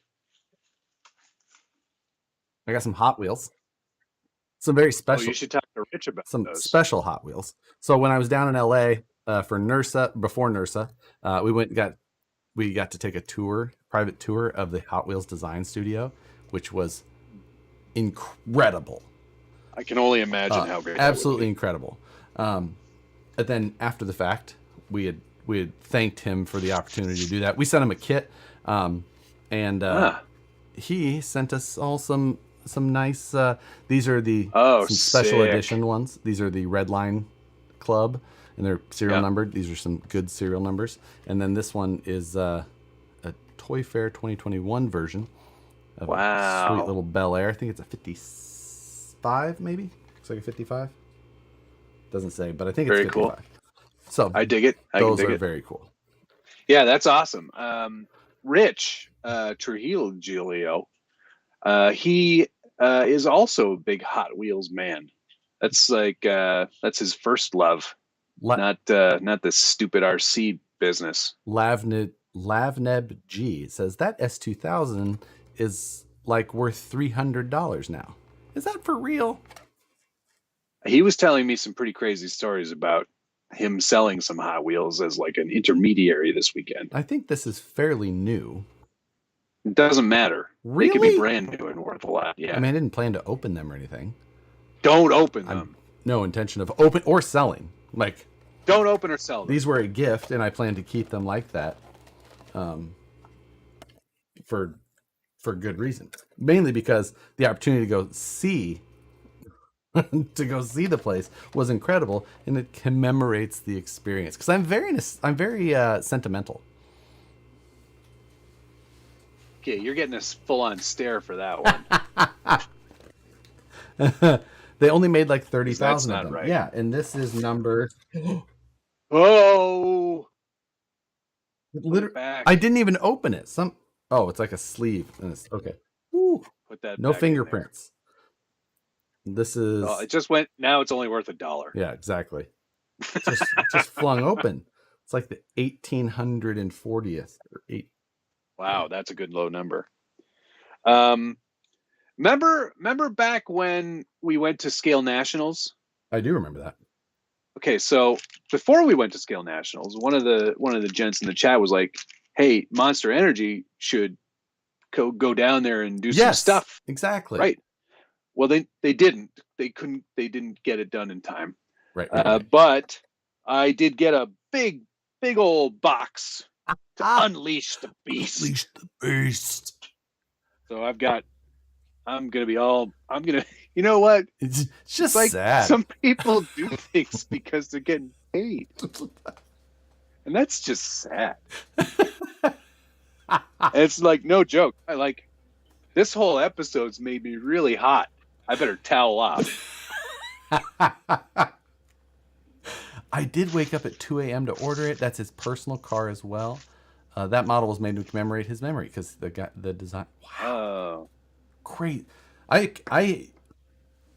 I got some Hot Wheels. Some very special. Oh, you should talk to Rich about some those. Special Hot Wheels. So when I was down in LA for NERSA, before NERSA, we got to take a private tour of the Hot Wheels design studio, which was incredible. I can only imagine how great. Absolutely incredible. And then after the fact, we had thanked him for the opportunity to do that. We sent him a kit, he sent us all some nice. These are the some special edition ones. These are the Red Line Club, and they're serial numbered. These are some good serial numbers. And then this one is a Toy Fair 2021 version of a sweet little Bel Air. I think it's a 55, maybe. Looks like a 55. Doesn't say, but I think it's 55. Cool. So I dig it. Those are very cool. Yeah, that's awesome. Rich Trujillo, he is also a big Hot Wheels man. That's like that's his first love, not the stupid RC business. Lavneb G says that S2000 is like worth $300 now. Is that for real? He was telling me some pretty crazy stories about him selling some Hot Wheels as like an intermediary this weekend. I think this is fairly new. It doesn't matter. Really? They could be brand new and worth a lot. Yeah. I mean, I didn't plan to open them or anything. Don't open them. No intention of open or selling. Like, don't open or sell them. These were a gift, and I plan to keep them like that. For good reason. Mainly because the opportunity to go see the place was incredible, and it commemorates the experience. Because I'm very sentimental. Okay, you're getting a full-on stare for that one. They only made like 30,000 That's of not them. right. Yeah, and this is number. Oh, Literally, I didn't even open it. Oh, it's like a sleeve. And it's okay. Ooh, put that. no back fingerprints. This is. Oh, it just went. Now it's only worth $1. Yeah, exactly. Just flung open. It's like the 1840th or 8. Wow, that's a good low number. Remember back when we went to Scale Nationals? I do remember that. Okay, so before we went to Scale Nationals, one of the gents in the chat was like, "Hey, Monster Energy should go down there and do some stuff." Exactly. Right. Well, they didn't. They couldn't. They didn't get it done in time. Right. But I did get a big old box to unleash the beast. Unleash the beast. So I'm gonna. You know what? It's just like sad. Some people do things because they're getting paid, and that's just sad. It's like no joke. This whole episode's made me really hot. I better towel off. I did wake up at 2 a.m. to order it. That's his personal car as well. That model was made to commemorate his memory because the design. Wow, great! I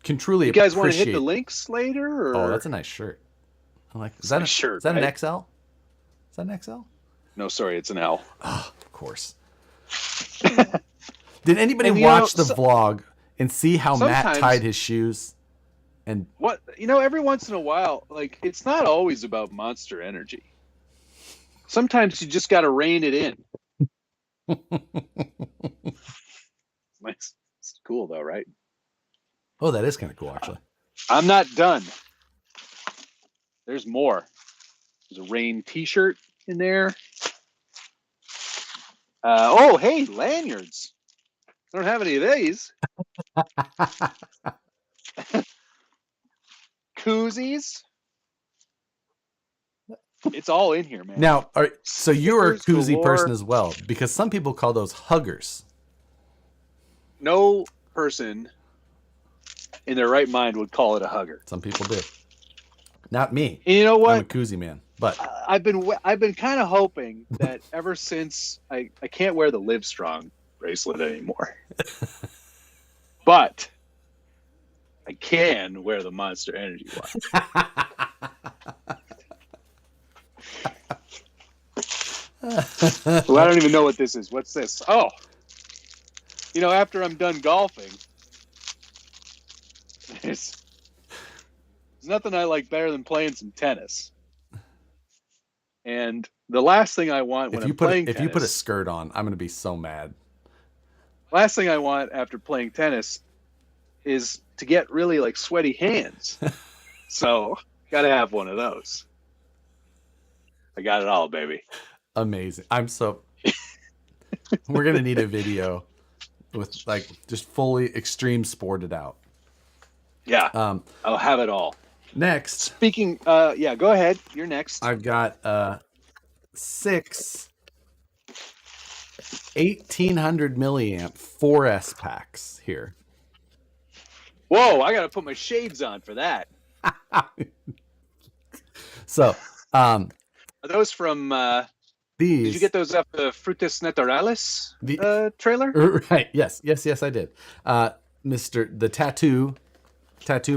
can truly. You guys want to hit the links later? Or? Oh, that's a nice shirt. I like. Is that a shirt? Is that an XL? Is that an XL? No, sorry, it's an L. Oh, of course. Did anybody watch the vlog and see how Matt tied his shoes? And what every once in a while, like it's not always about Monster Energy. Sometimes you just got to rein it in. It's cool though, right? Oh, that is kind of cool, actually. I'm not done. There's more. There's a rain T-shirt in there. Oh, hey, lanyards. I don't have any of these. Koozies. It's all in here, man. Now, so you're a koozie person as well, because some people call those huggers. No person in their right mind would call it a hugger. Some people do. Not me. And you know what? I'm a koozie man. But I've been kind of hoping that ever since I can't wear the Livestrong bracelet anymore. But I can wear the Monster Energy one. Well, I don't even know what this is. What's this? Oh, after I'm done golfing, there's nothing I like better than playing some tennis. And the last thing I want when I'm playing tennis... If you put a skirt on, I'm going to be so mad. Last thing I want after playing tennis is to get really sweaty hands. So, got to have one of those. I got it all, baby. Amazing. We're going to need a video with just fully extreme sported out. Yeah. I'll have it all. Next. Speaking, yeah, go ahead. You're next. I've got 6 1800 milliamp 4S packs here. Whoa, I got to put my shades on for that. So, are those from these? Did you get those up the Frutas Naturales trailer? Right. Yes, I did. Mr. the tattoo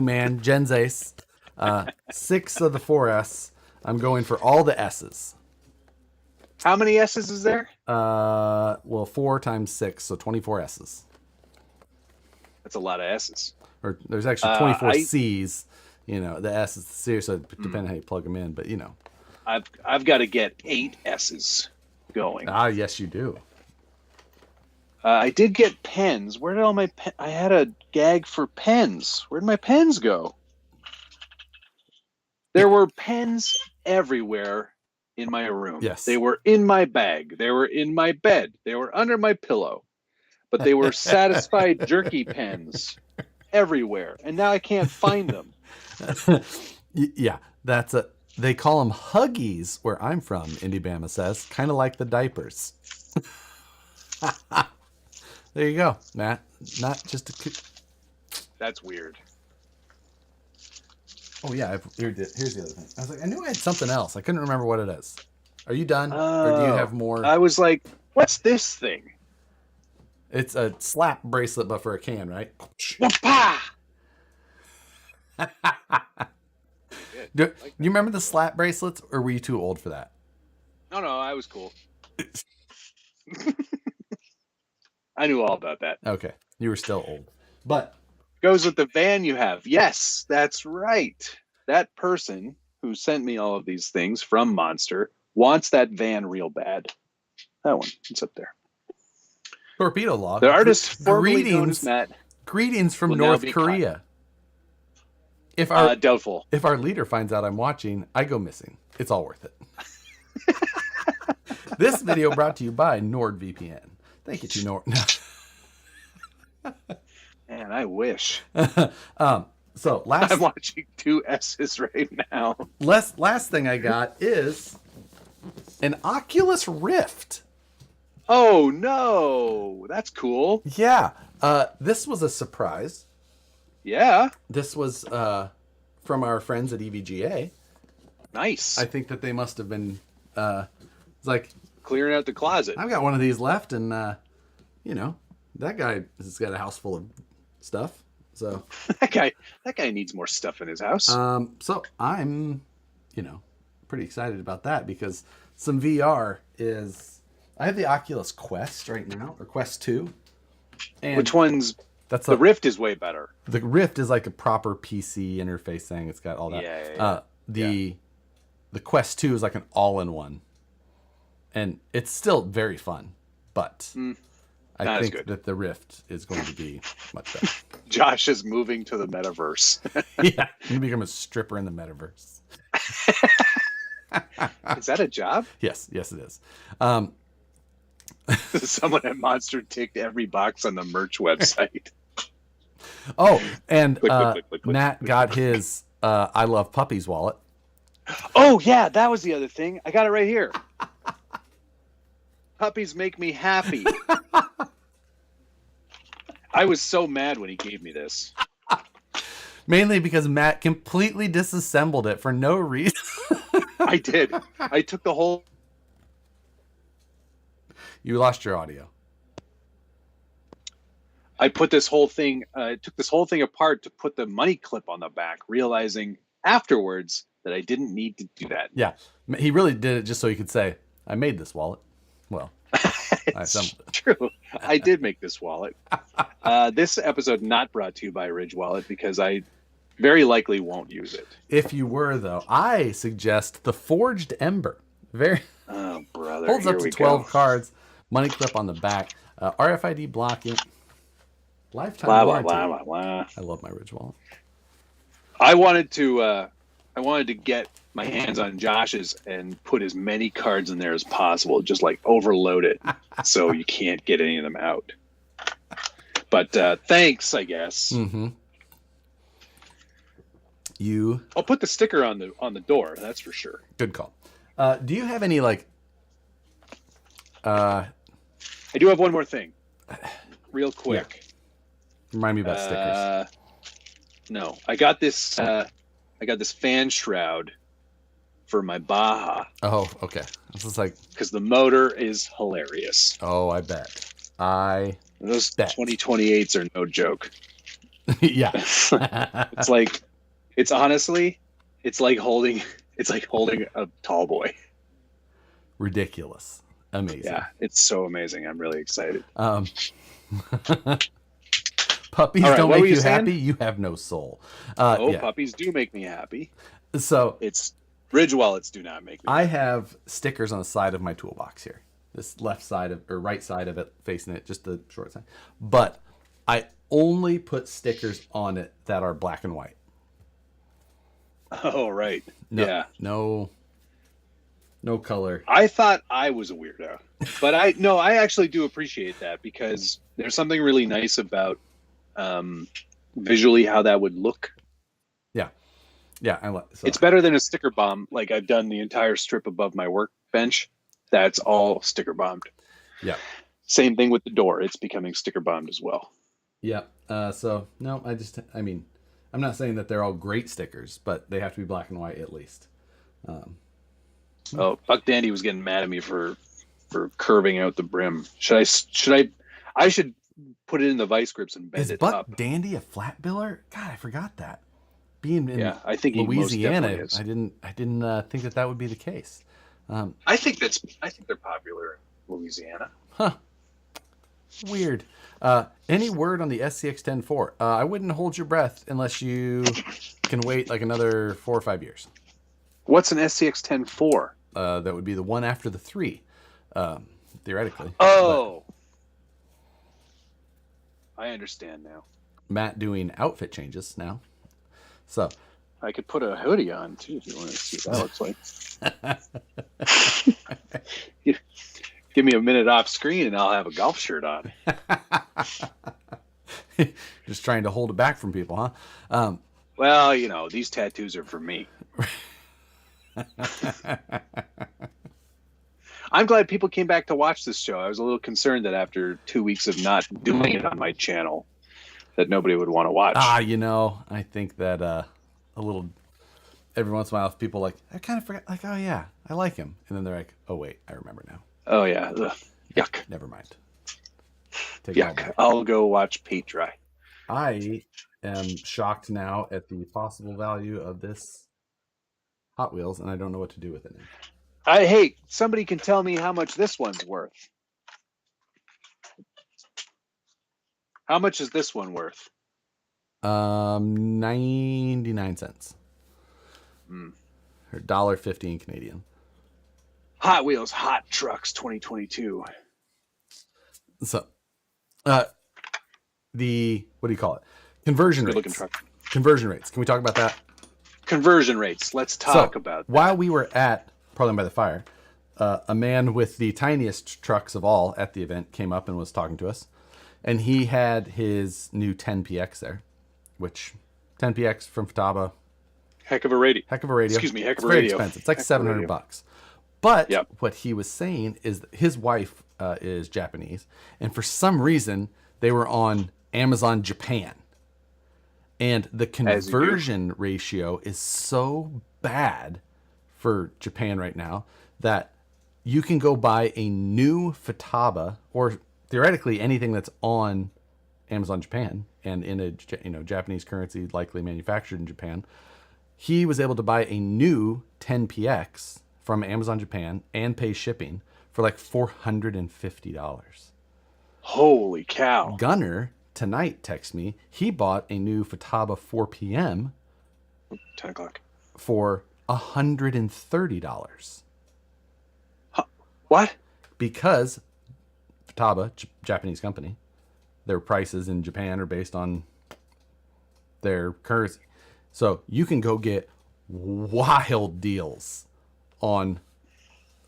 man, Jenzace. 6 of the 4S. I'm going for all the S's. How many S's is there? 4 times 6, so 24 S's. That's a lot of S's. Or there's actually 24 C's. The S is the series, so depending on how you plug them in, but I've got to get 8 S's going. Ah, yes, you do. I did get pens. Where did all my I had a gag for pens. Where did my pens go? There were pens everywhere in my room. Yes. They were in my bag. They were in my bed. They were under my pillow. But they were Satisfied Jerky pens everywhere. And now I can't find them. Yeah, they call them Huggies where I'm from, Indiebama says. Kind of like the diapers. There you go, Matt. Not just That's weird. Oh yeah, here's the other thing. I was like, I knew I had something else. I couldn't remember what it is. Are you done, or do you have more? I was like, what's this thing? It's a slap bracelet, but for a can, right? Do you remember the slap bracelets, or were you too old for that? No, I was cool. I knew all about that. Okay, you were still old, but goes with the van you have. Yes, that's right. That person who sent me all of these things from Monster wants that van real bad. That one, it's up there. Torpedo Log. The artist formerly known as Matt. Greetings from North Korea. If our doubtful. If our leader finds out I'm watching, I go missing. It's all worth it. This video brought to you by NordVPN. Thank you to Nord. Man, I wish. So last, I'm watching 2 S's right now. Last thing I got is an Oculus Rift. Oh no, that's cool. Yeah, this was a surprise. Yeah, this was from our friends at EVGA. Nice. I think that they must have been it's like clearing out the closet. I've got one of these left, and you know, that guy has got a house full of stuff. So that guy needs more stuff in his house. So I'm, pretty excited about that because some VR is. I have the Oculus Quest right now, or Quest 2. And which one's? The Rift is way better. The Rift is like a proper PC interface thing. It's got all that. Yeah. The Quest 2 is like an all-in-one, and it's still very fun, but I think that the Rift is going to be much better. Josh is moving to the metaverse. Yeah, I'm going to become a stripper in the metaverse. Is that a job? Yes, it is. Someone at Monster ticked every box on the merch website. Oh, and Nat got his I Love Puppies wallet. Oh, yeah, that was the other thing. I got it right here. Puppies make me happy. I was so mad when he gave me this. Mainly because Matt completely disassembled it for no reason. I did. I took the whole... You lost your audio. I put this whole thing, took this whole thing apart to put the money clip on the back, realizing afterwards that I didn't need to do that. Yeah, he really did it just so he could say, I made this wallet. Well, it's true. I did make this wallet. This episode not brought to you by Ridge Wallet because I very likely won't use it. If you were, though, I suggest the Forged Ember. Oh, brother. Holds up to 12 cards. Money clip on the back. RFID blocking. Lifetime warranty. I love my Ridge Wallet. I wanted to get my hands on Josh's and put as many cards in there as possible, just like overload it so you can't get any of them out. But thanks, I guess. Mm-hmm. I'll put the sticker on the door, that's for sure. Good call. Do you have any I do have one more thing. Real quick. Yeah. Remind me about stickers. No. I got this fan shroud for my Baja. Oh, okay. This is because the motor is hilarious. Oh, I bet. Those 2028s are no joke. Yeah. it's like holding a tall boy. Ridiculous. Amazing. Yeah, it's so amazing. I'm really excited. Puppies don't make you happy. You have no soul. Puppies do make me happy. So it's Ridge wallets do not make me happy. I have stickers on the side of my toolbox here. This left side or right side of it facing it, just the short side. But I only put stickers on it that are black and white. Oh, right. Yeah. No color. I thought I was a weirdo, but I actually do appreciate that because there's something really nice about visually how that would look. Yeah. It's better than a sticker bomb. Like I've done the entire strip above my workbench. That's all sticker bombed. Yeah. Same thing with the door. It's becoming sticker bombed as well. Yeah. I'm not saying that they're all great stickers, but they have to be black and white at least. Oh, Buck Dandy was getting mad at me for curving out the brim. I should put it in the vice grips and bend Is it Buck up. Dandy a flat biller? God, I forgot that. Being in I think Louisiana, he most definitely is. I didn't think that would be the case. I think they're popular in Louisiana. Huh. Weird. Any word on the SCX-10-4? I wouldn't hold your breath unless you can wait like another 4 or 5 years. What's an SCX-10-4? That would be the one after the 3, theoretically. Oh, but I understand now. Matt doing outfit changes now. So I could put a hoodie on too if you want to see what that looks like. Give me a minute off screen and I'll have a golf shirt on. Just trying to hold it back from people, huh? Well, these tattoos are for me. I'm glad people came back to watch this show. I was a little concerned that after 2 weeks of not doing it on my channel, that nobody would want to watch. I think that a little every once in a while, if people I kind of forget, oh yeah, I like him, and then they're like, oh wait, I remember now. Oh yeah, ugh. Yuck. Never mind. Yuck. I'll go watch paint dry. I am shocked now at the possible value of this Hot Wheels, and I don't know what to do with it now. Hey, somebody can tell me how much this one's worth. How much is this one worth? 99 cents. Or $1.50 in Canadian. Hot Wheels Hot Trucks 2022. So, what do you call it? Conversion rates. Conversion rates. Can we talk about that? Conversion rates. Let's talk about that. While we were at Proline by the Fire, a man with the tiniest trucks of all at the event came up and was talking to us. And he had his new 10PX there, which 10PX from Futaba. Heck of a radio. Excuse me, it's very expensive. It's like $700. But what he was saying is that his wife is Japanese, and for some reason they were on Amazon Japan. And the conversion ratio is so bad for Japan right now that you can go buy a new Futaba, or theoretically anything that's on Amazon Japan and in a Japanese currency, likely manufactured in Japan. He was able to buy a new 10PX from Amazon Japan and pay shipping for like $450. Holy cow. Gunner tonight texted me. He bought a new Futaba 4PM 10 o'clock for $130. What? Because Futaba, Japanese company, their prices in Japan are based on their currency. So you can go get wild deals on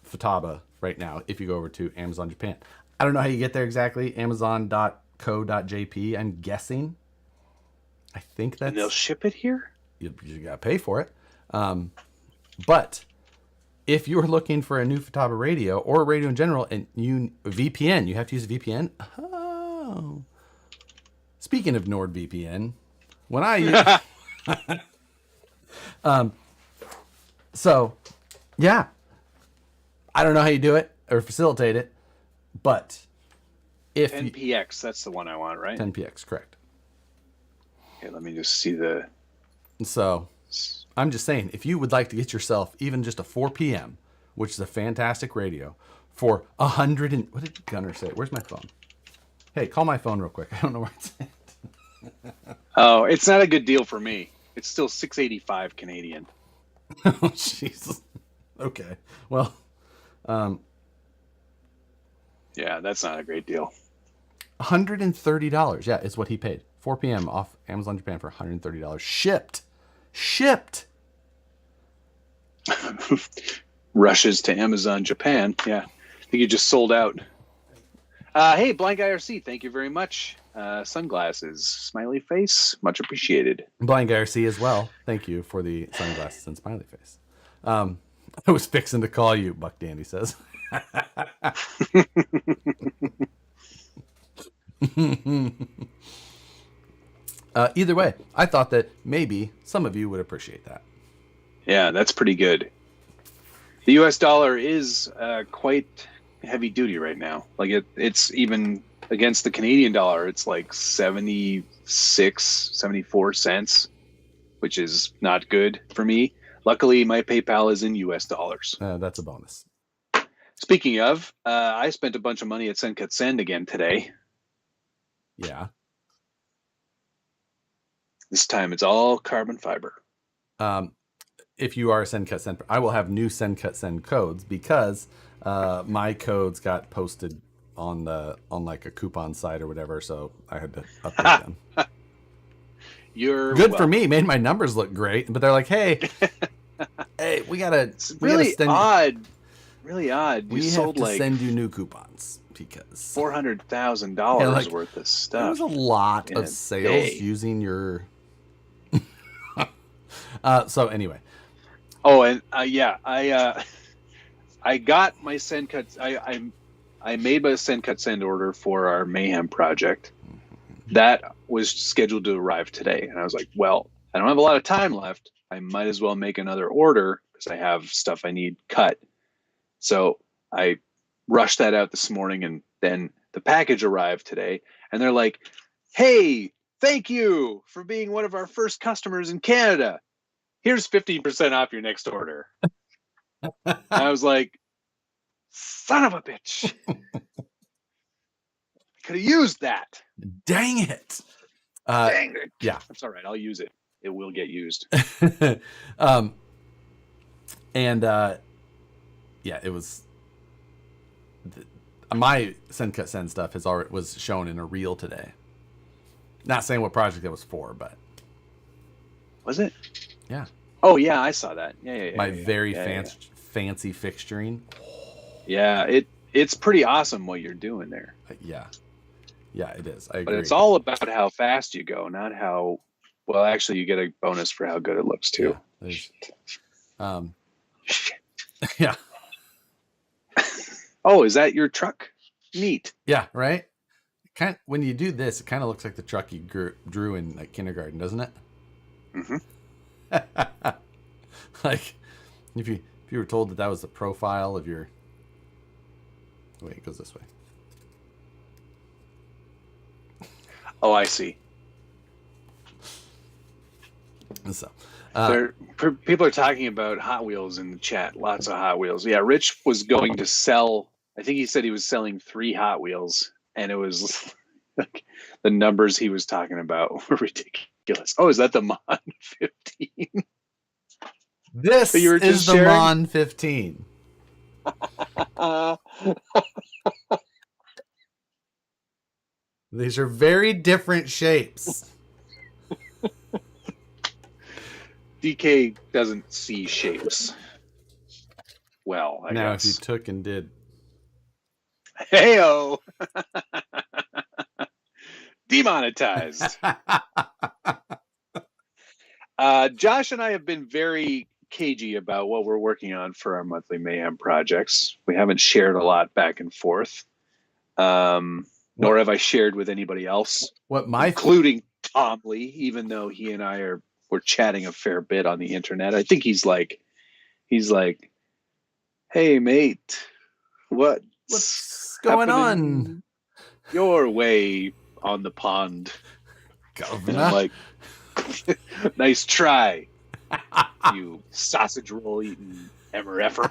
Futaba right now if you go over to Amazon Japan. I don't know how you get there exactly. Amazon.co.jp, I'm guessing. I think that's... And they'll ship it here? You got to pay for it. But if you're looking for a new Futaba radio or a radio in general, and VPN, you have to use a VPN. Oh. Speaking of NordVPN, when I use... So, yeah. I don't know how you do it or facilitate it, but if 10PX, that's the one I want, right? 10PX, correct. Okay, let me just see the... So, I'm just saying, if you would like to get yourself even just a 4PM, which is a fantastic radio, for $100 what did Gunner say? Where's my phone? Hey, call my phone real quick. I don't know where it's at. Oh, it's not a good deal for me. It's still $6.85 Canadian. Oh, Jesus. Okay. Well, yeah, that's not a great deal. $130. Yeah, is what he paid. 4 p.m. off Amazon Japan for $130. Shipped. Rushes to Amazon Japan. Yeah. I think you just sold out. Hey, Blind Guy RC, thank you very much. Sunglasses, smiley face, much appreciated. Blind Guy RC as well. Thank you for the sunglasses and smiley face. I was fixing to call you, Buck Dandy says. Either way, I thought that maybe some of you would appreciate that. Yeah, that's pretty good. The U.S. dollar is quite heavy duty right now. Like it's even against the Canadian dollar, it's like 76, 74 cents, which is not good for me. Luckily, my PayPal is in U.S. dollars. That's a bonus. Speaking of, I spent a bunch of money at Send Cut Send again today. Yeah. This time it's all carbon fiber. If you are a Send Cut Send, I will have new Send Cut Send codes because my codes got posted on like a coupon site or whatever, so I had to update them. You're good for me. Made my numbers look great, but they're like, hey, we gotta. It's really odd. Really odd. We have to send you new coupons because $400,000 worth of stuff. There was a lot of sales using your. So anyway. Oh, and I got my Send Cut. I made my Send Cut Send order for our Mayhem project. That was scheduled to arrive today, and I was like, well, I don't have a lot of time left. I might as well make another order because I have stuff I need cut. So I rushed that out this morning, and then the package arrived today, and they're like, hey, thank you for being one of our first customers in Canada. Here's 15% off your next order. I was like, son of a bitch. Could have used that. Dang it. Dang it. Yeah. That's all right. I'll use it. It will get used. Yeah, it was. My Send Cut Send stuff was shown in a reel today. Not saying what project that was for, but was it? Yeah. Oh yeah, I saw that. Yeah. My very fancy fixturing. Yeah, it's pretty awesome what you're doing there. Yeah, it is. I agree. But it's all about how fast you go, not how. Well, actually, you get a bonus for how good it looks too. Yeah. Yeah. Oh, is that your truck? Neat. Yeah, right? When you do this, it kind of looks like the truck you drew in like kindergarten, doesn't it? Mm-hmm. Like, if you were told that was the profile of your... Wait, it goes this way. Oh, I see. So... people are talking about Hot Wheels in the chat. Lots of Hot Wheels. Yeah, Rich was going to sell. I think he said he was selling 3 Hot Wheels, and it was like the numbers he was talking about were ridiculous. Oh, is that the Mon 15? This is the Mon 15. These are very different shapes. DK doesn't see shapes well, I guess. If you took and did. Heyo! Demonetized. Josh and I have been very cagey about what we're working on for our monthly Mayhem projects. We haven't shared a lot back and forth. Nor have I shared with anybody else. Including Tom Lee, even though he and I we're chatting a fair bit on the internet. I think he's like, hey mate, what's going on your way on the pond? Governor. I'm like, nice try, you sausage roll eating MRFer.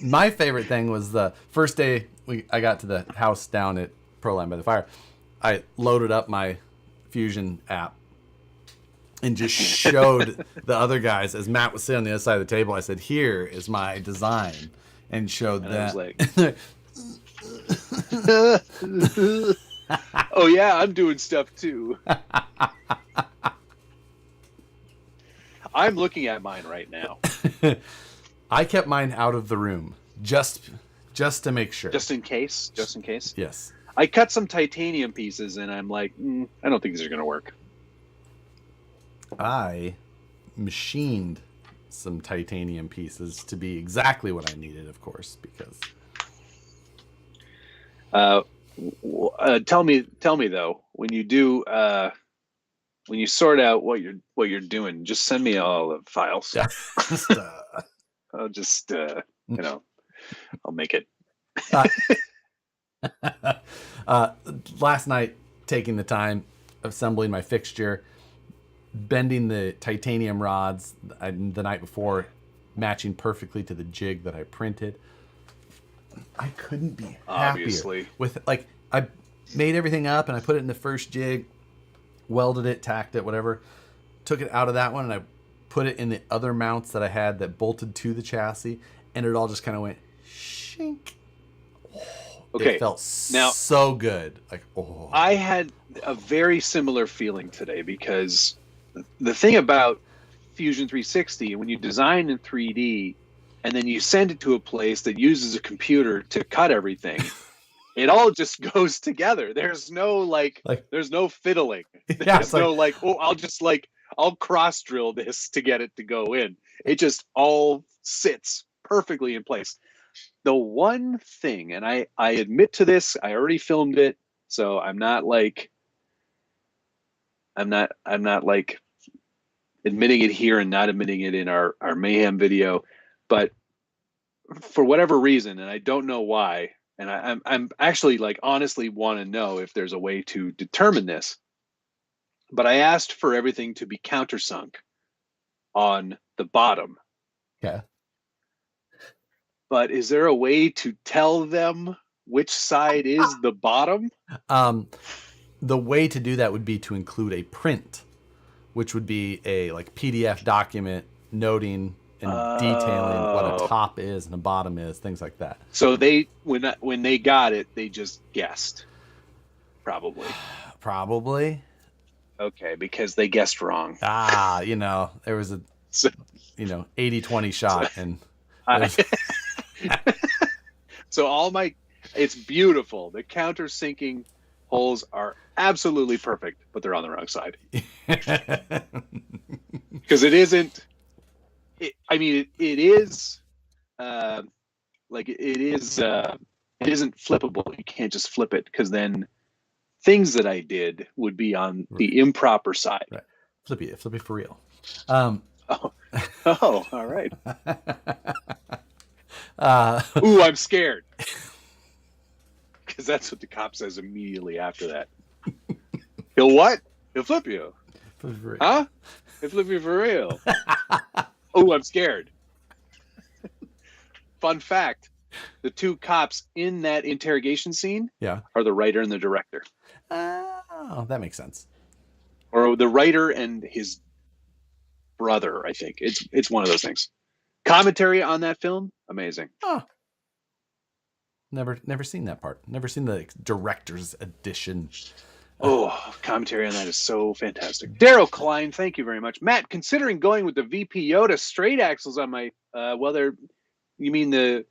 My favorite thing was the first day I got to the house down at Proline by the fire. I loaded up my Fusion app and just showed the other guys as Matt was sitting on the other side of the table. I said, "Here is my design," and showed that. I was like, oh yeah, I'm doing stuff too. I'm looking at mine right now. I kept mine out of the room just to make sure. Just in case. Yes. I cut some titanium pieces, and I'm like, I don't think these are going to work. I machined some titanium pieces to be exactly what I needed, of course, because. Tell me though, when you do when you sort out what you're doing, just send me all the files. Yeah. I'll just I'll make it. Last night, taking the time, assembling my fixture, bending the titanium rods the night before, matching perfectly to the jig that I printed. I couldn't be happier. Obviously. With, like, I made everything up and I put it in the first jig, welded it, tacked it, whatever. Took it out of that one and I put it in the other mounts that I had that bolted to the chassis, and it all just kind of went shink. Okay. It felt so good. Like, oh. I had a very similar feeling today, because the thing about Fusion 360, when you design in 3D and then you send it to a place that uses a computer to cut everything, it all just goes together. There's no there's no fiddling. There's no I'll cross drill this to get it to go in. It just all sits perfectly in place. The one thing, and I admit to this, I already filmed it, so I'm not admitting it here and not admitting it in our mayhem video, but for whatever reason, and I don't know why, and I'm actually honestly want to know if there's a way to determine this, but I asked for everything to be countersunk on the bottom. Yeah. But is there a way to tell them which side is the bottom? The way to do that would be to include a print, which would be a PDF document noting and detailing what a top is and a bottom is, things like that. So when they got it, they just guessed. Probably. Okay, because they guessed wrong. There was a 80-20 shot, and so it's beautiful. The countersinking holes are absolutely perfect, but they're on the wrong side. Because it isn't. It is. It isn't flippable. You can't just flip it, because then things that I did would be on the improper side. Right. Flippy for real. All right. Ooh, I'm scared. Because that's what the cop says immediately after that. He'll what? He'll flip you. Huh? He'll flip you for real. Ooh, I'm scared. Fun fact. The two cops in that interrogation scene are the writer and the director. Oh, that makes sense. Or the writer and his brother, I think. It's one of those things. Commentary on that film, amazing. Oh. Never seen that part. Never seen the director's edition. Commentary on that is so fantastic. Daryl Klein, thank you very much. Matt, considering going with the VP Yoda straight axles on my you mean the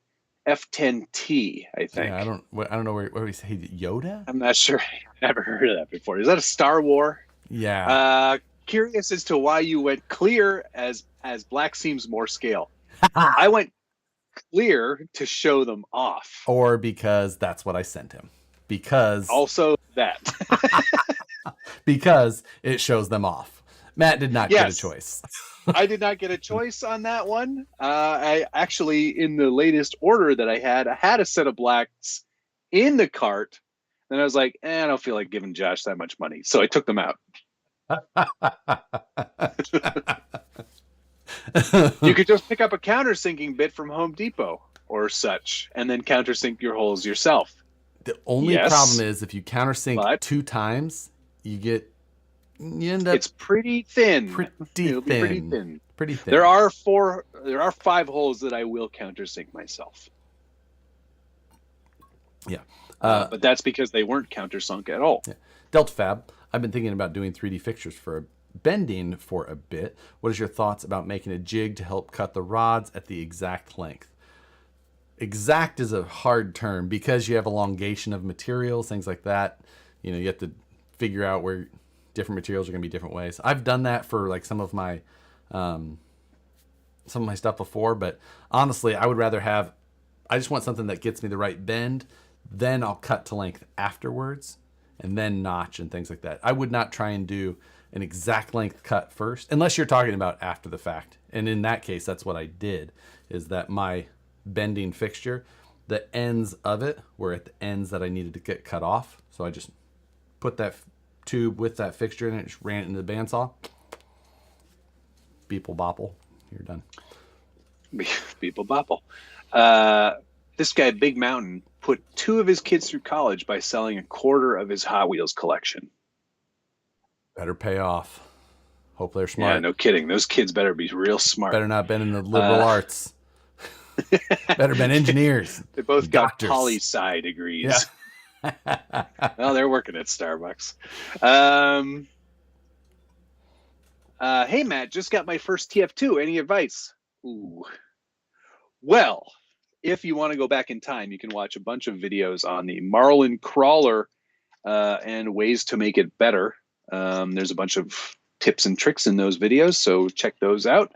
F10T, I think. Yeah, I don't know where we say Yoda? I'm not sure. I never heard of that before. Is that a Star Wars? Yeah. Curious as to why you went clear as black seems more scale. I went clear to show them off. Or because that's what I sent him. Because also that. Because it shows them off. Matt did not get a choice. I did not get a choice on that one. I actually, in the latest order that I had a set of blacks in the cart. And I was like, I don't feel like giving Josh that much money. So I took them out. You could just pick up a countersinking bit from Home Depot or such, and then countersink your holes yourself. The only problem is if you countersink 2 times, you end up. It's pretty thin. Pretty thin. There are 5 holes that I will countersink myself. Yeah. But that's because they weren't countersunk at all. Yeah. Delta Fab, I've been thinking about doing 3D fixtures for bending for a bit. What is your thoughts about making a jig to help cut the rods at the exact length? Exact is a hard term because you have elongation of materials, things like that. You have to figure out where different materials are going to be different ways. I've done that for some of my stuff before, but honestly, I would rather I just want something that gets me the right bend. Then I'll cut to length afterwards and then notch and things like that. I would not try and do an exact length cut first, unless you're talking about after the fact. And in that case, that's what I did, is that my bending fixture, the ends of it were at the ends that I needed to get cut off. So I just put that tube with that fixture in it, just ran it into the bandsaw. Beeple bopple, you're done. Beeple bopple. This guy, Big Mountain, put 2 of his kids through college by selling a quarter of his Hot Wheels collection. Better pay off. Hope they're smart. Yeah, no kidding. Those kids better be real smart. Better not been in the liberal arts. Better been engineers. They both got doctors. poli-sci degrees. Yeah. Well, they're working at Starbucks. Hey, Matt, just got my first TF2. Any advice? Ooh. Well, if you want to go back in time, you can watch a bunch of videos on the Marlin crawler and ways to make it better. There's a bunch of tips and tricks in those videos, so check those out.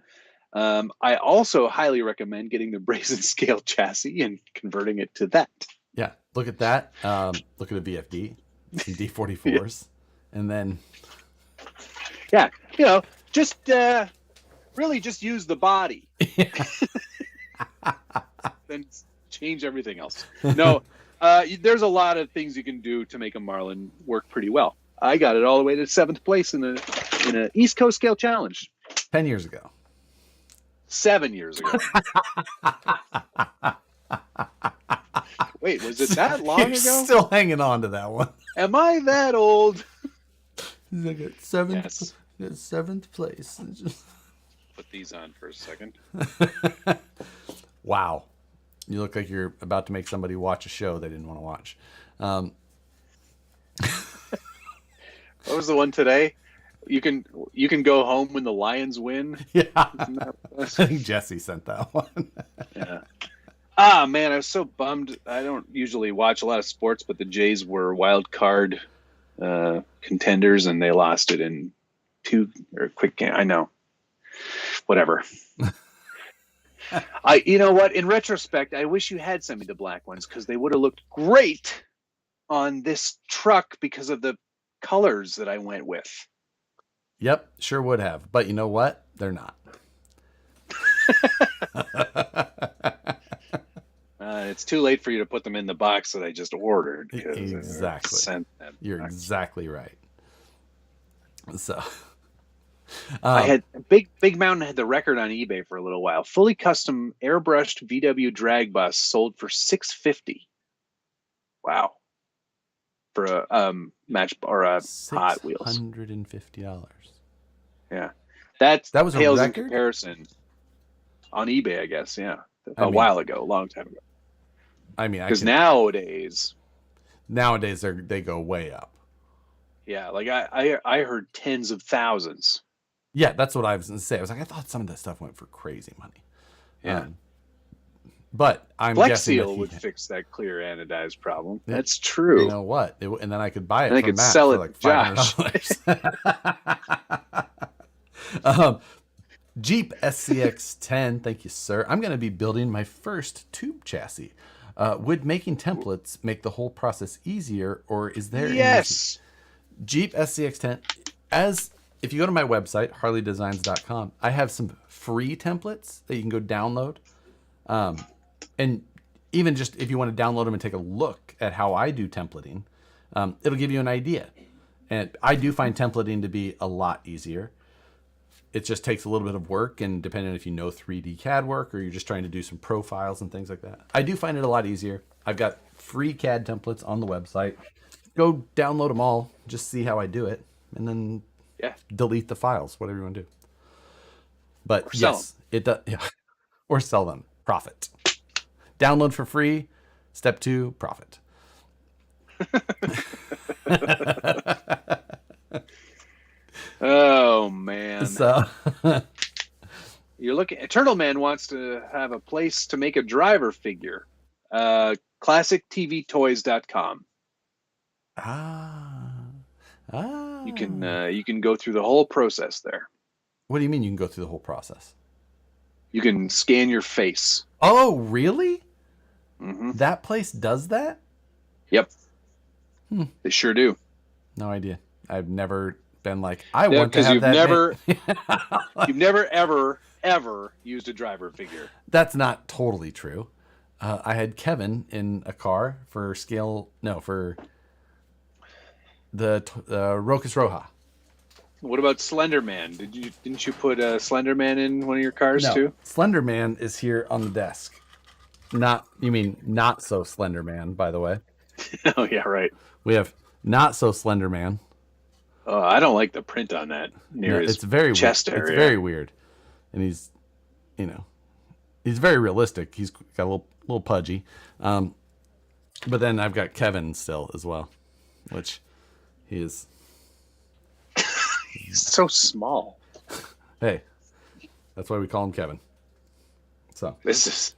I also highly recommend getting the brazen scale chassis and converting it to that. Yeah, look at that. Look at a VFD, some D44s, and then... Yeah, just really just use the body. Then change everything else. No, there's a lot of things you can do to make a Marlin work pretty well. I got it all the way to 7th place in a East Coast Scale Challenge. 10 years ago. 7 years ago. Wait, was it that long ago? Still hanging on to that one. Am I that old? Look at 7th place. Put these on for a second. Wow. You look like you're about to make somebody watch a show they didn't want to watch. What was the one today? You can go home when the Lions win. Yeah. I think Jesse sent that one. Yeah. Ah, man, I was so bummed. I don't usually watch a lot of sports, but the Jays were wild card contenders, and they lost it in 2 or quick game. I know. Whatever. You know what? In retrospect, I wish you had sent me the black ones, because they would have looked great on this truck because of the colors that I went with. Yep, sure would have. But you know what? They're not. It's too late for you to put them in the box that I just ordered. Exactly. You're exactly right. So I had Big Mountain had the record on eBay for a little while. Fully custom airbrushed VW drag bus sold for $650. Wow. For a match or a Hot Wheels. $650. Yeah. That was pales in comparison on eBay, I guess. Yeah. A long time ago. I mean, because nowadays they go way up. Yeah, like I heard tens of thousands. Yeah, that's what I was going to say. I was like, I thought some of that stuff went for crazy money. Yeah, but I'm Flex guessing Seal would fix that clear anodized problem. Yeah. That's true. You know what? And then I could buy it. And I could sell it like $500. Jeep SCX10, thank you, sir. I'm going to be building my first tube chassis. Would making templates make the whole process easier, or is there? Yes. Jeep SCX10. If you go to my website, harleydesigns.com, I have some free templates that you can go download. And even just if you want to download them and take a look at how I do templating, it'll give you an idea. And I do find templating to be a lot easier. It just takes a little bit of work, and depending on if you know 3D CAD work or you're just trying to do some profiles and things like that. I do find it a lot easier. I've got free CAD templates on the website. Go download them all, just see how I do it, and then delete the files, whatever you want to do. But yes, it does. Yeah. Or sell them. Profit. Download for free. Step 2, profit. Oh man! So you're looking. Eternal Man wants to have a place to make a driver figure. ClassicTVToys.com. You can go through the whole process there. What do you mean you can go through the whole process? You can scan your face. Oh, really? Mm-hmm. That place does that? Yep. They sure do. No idea. I've never been like, I want to have you've that. Never, you've never, ever used a driver figure. That's not totally true. I had Kevin in a car for the Rocus Roja. What about Slender Man? Didn't you put Slender Man in one of your cars too? Slender Man is here on the desk. Not so Slender Man, by the way. Oh yeah, right. We have not so Slender Man. Oh, I don't like the print on that near his chest area. It's very weird, and he's very realistic. He's got a little pudgy, but then I've got Kevin still as well, which he is. He's so small. Hey, that's why we call him Kevin. So this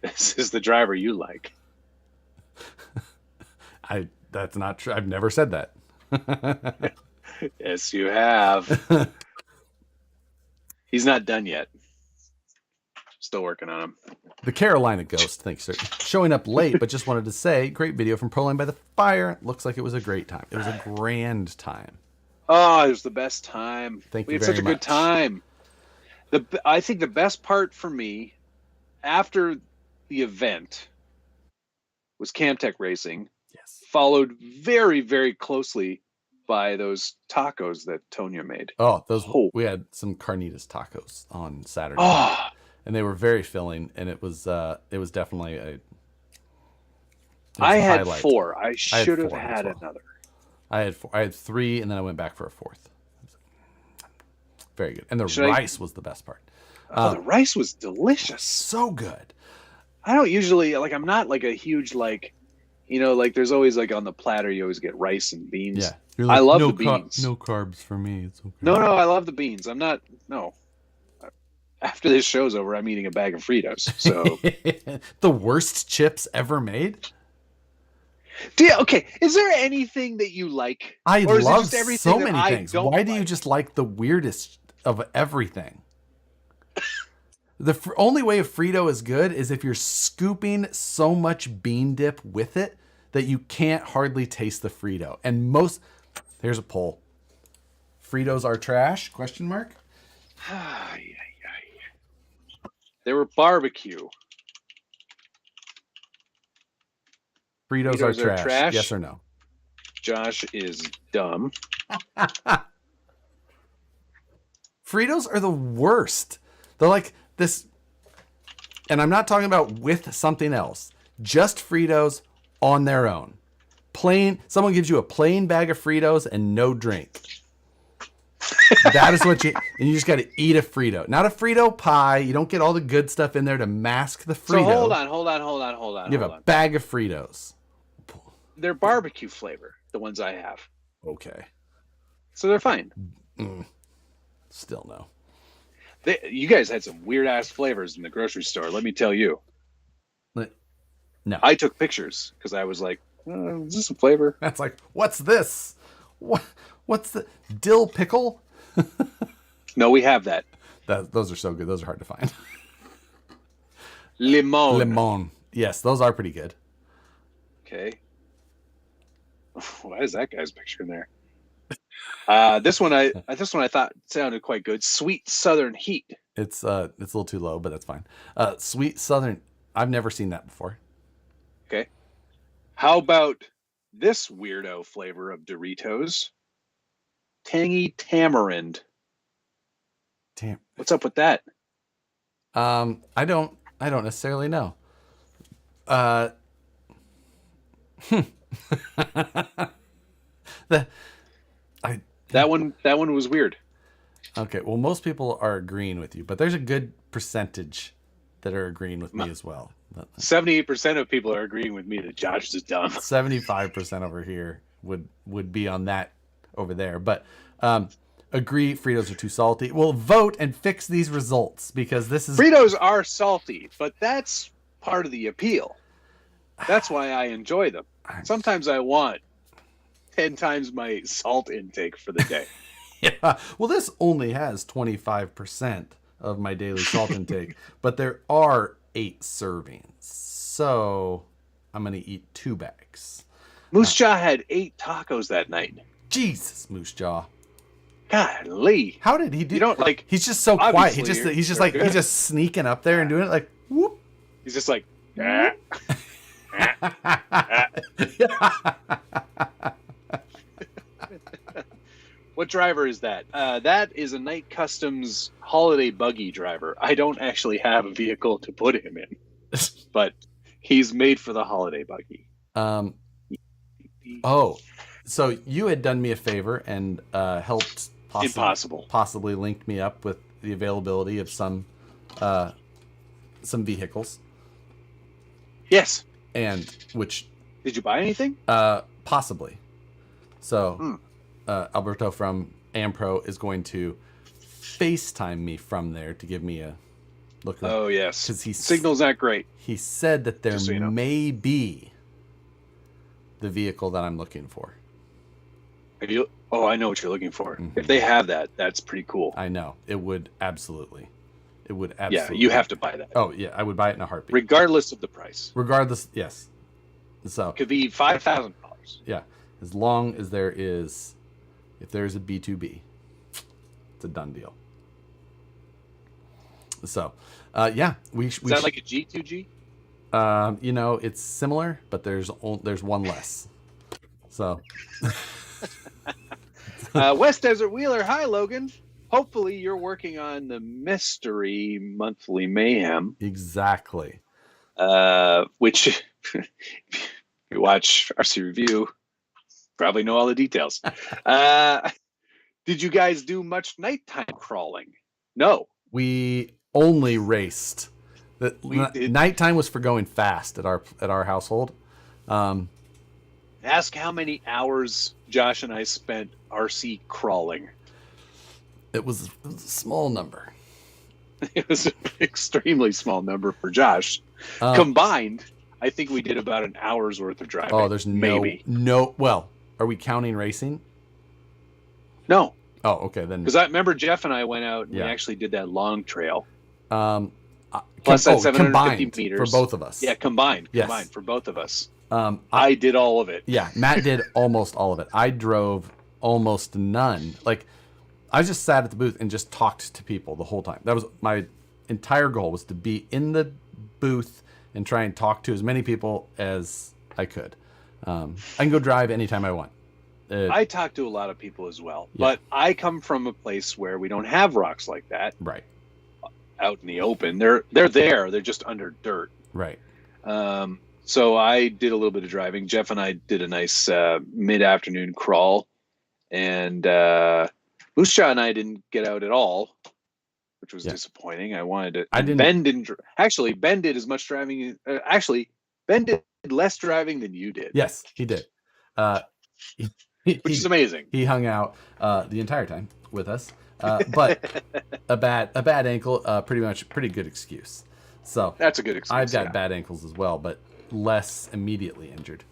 is the driver you like. That's not true. I've never said that. Yes, you have. He's not done yet. Still working on him. The Carolina Ghost, thanks, sir. Showing up late, but just wanted to say, great video from Proline by the Fire. Looks like it was a great time. It was a grand time. Oh, it was the best time. Thank you We had very such a much. good time. I think the best part for me after the event was Camtech Racing. Yes. Followed very, very closely by those tacos that Tonya made. Oh, we had some carnitas tacos on Saturday. Oh. And they were very filling, and it was definitely I had highlight. 4. I should have had another. I had 4. I had 3, and then I went back for a 4th. Very good. And the rice was the best part. The rice was delicious. So good. I don't usually I'm not like a huge there's always on the platter you always get rice and beans. Yeah. I love the beans. No carbs for me. It's okay. No, I love the beans. I'm not After this show's over, I'm eating a bag of Fritos. So the worst chips ever made? Okay, is there anything that you like? I or is love it just everything so many things. Why do you just like the weirdest of everything? The only way a Frito is good is if you're scooping so much bean dip with it that you can't hardly taste the Frito. And here's a poll. Fritos are trash? Question mark. They were barbecue. Fritos are trash. Yes or no? Josh is dumb. Fritos are the worst. They're like this, and I'm not talking about with something else. Just Fritos on their own. Plain. Someone gives you a plain bag of Fritos and no drink. That is what and you just got to eat a Frito. Not a Frito pie. You don't get all the good stuff in there to mask the Frito. So hold on. You have a bag of Fritos. They're barbecue flavor, the ones I have. Okay. So they're fine. Still no. You guys had some weird ass flavors in the grocery store. Let me tell you. No. I took pictures because I was like, is this a flavor? That's like, what's this? What's the dill pickle? No, we have that. Those are so good. Those are hard to find. Limon. Yes, those are pretty good. Okay. Why is that guy's picture in there? This one I thought sounded quite good. Sweet Southern Heat. It's a little too low, but that's fine. Sweet Southern. I've never seen that before. Okay. How about this weirdo flavor of Doritos? Tangy tamarind. What's up with that? I don't necessarily know. That one was weird. Okay, well, most people are agreeing with you, but there's a good percentage that are agreeing with me as well. 78% of people are agreeing with me that Josh is dumb. 75% over here would be on that over there, but agree Fritos are too salty. Well, vote and fix these results because Fritos are salty, but that's part of the appeal. That's why I enjoy them. Sometimes I want 10 times my salt intake for the day. Yeah. Well, this only has 25% of my daily salt intake, but there are 8 servings. So I'm going to eat 2 bags. Moose Jaw had 8 tacos that night. Jesus, Moose Jaw. Golly. How did he do? You don't like. He's just so quiet. He's just good. he's just sneaking up there and doing it like whoop. He's just like. What driver is that? That is a Knight Customs holiday buggy driver. I don't actually have a vehicle to put him in, but he's made for the holiday buggy. Oh, so you had done me a favor and helped possibly linked me up with the availability of some vehicles. Yes. And which did you buy anything? Possibly. So Alberto from Ampro is going to FaceTime me from there to give me a look. Oh yes, because signal's not great. He said that there may be the vehicle that I'm looking for. I know what you're looking for. Mm-hmm. If they have that, that's pretty cool. I know. It would absolutely. Yeah, you have to buy that. Oh yeah, I would buy it in a heartbeat, regardless of the price. Regardless, yes. So it could be $5,000. Yeah, as long as there is. If there's a B2B, it's a done deal. So, yeah, is that like a G2G? It's similar, but there's one less. So, West Desert Wheeler, hi Logan. Hopefully you're working on the Mystery Monthly Mayhem. Exactly. Which, if you watch RC Review, probably know all the details. Did you guys do much nighttime crawling? No. We only raced. Nighttime was for going fast at our household. Ask how many hours Josh and I spent RC crawling. It was a small number. It was an extremely small number for Josh. Combined, I think we did about an hour's worth of driving. Oh, there's no. Well, are we counting racing? No. Oh, okay then. Because I remember Jeff and I went out and we actually did that long trail. Plus that 750 meters for both of us. Yeah, combined for both of us. I did all of it. Yeah, Matt did almost all of it. I drove almost none. Like, I just sat at the booth and just talked to people the whole time. That was my entire goal, was to be in the booth and try and talk to as many people as I could. I can go drive anytime I want. I talk to a lot of people as well, but I come from a place where we don't have rocks like that. Right. Out in the open. They're there. They're just under dirt. Right. So I did a little bit of driving. Jeff and I did a nice mid-afternoon crawl, and Moose-Jaw and I didn't get out at all, which was disappointing. I wanted to. I didn't. Ben didn't. Actually, Ben did as much driving. Ben did less driving than you did. Yes, he did. Which is amazing. He hung out the entire time with us, but a bad ankle, pretty good excuse. So that's a good excuse. I've got bad ankles as well, but less immediately injured.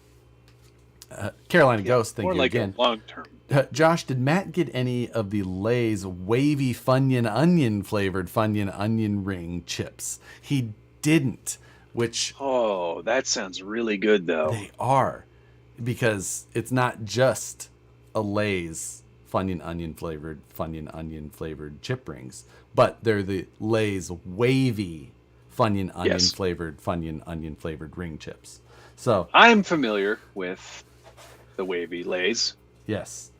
Carolina Ghost, thank you again. Long term. Josh, did Matt get any of the Lay's wavy Funyun onion flavored Funyun onion ring chips? He didn't. Which that sounds really good though. They are. Because it's not just a Lay's Funyun onion flavored chip rings, but they're the Lay's wavy Funyun onion flavored ring chips. So I'm familiar with the wavy Lay's. Yes.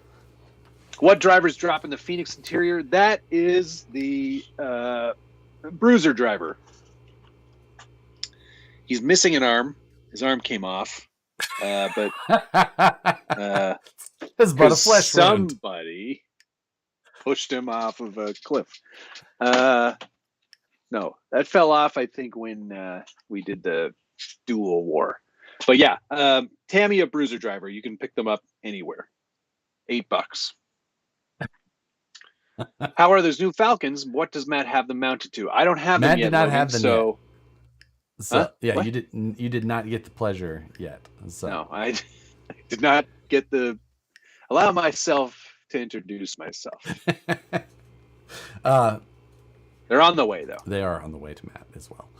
What driver's dropping the Phoenix interior? That is the Bruiser driver. He's missing an arm. His arm came off. But it's but a flesh somebody pushed him off of a cliff. No, that fell off, I think, when we did the dual war. But yeah, Tamiya Bruiser driver, you can pick them up anywhere. $8. How are those new Falcons? What does Matt have them mounted to? I don't have them yet. Matt did not have them yet. So yeah, what? you did not get the pleasure yet. So. No, I did not get allow myself to introduce myself. They're on the way though. They are on the way to Matt as well.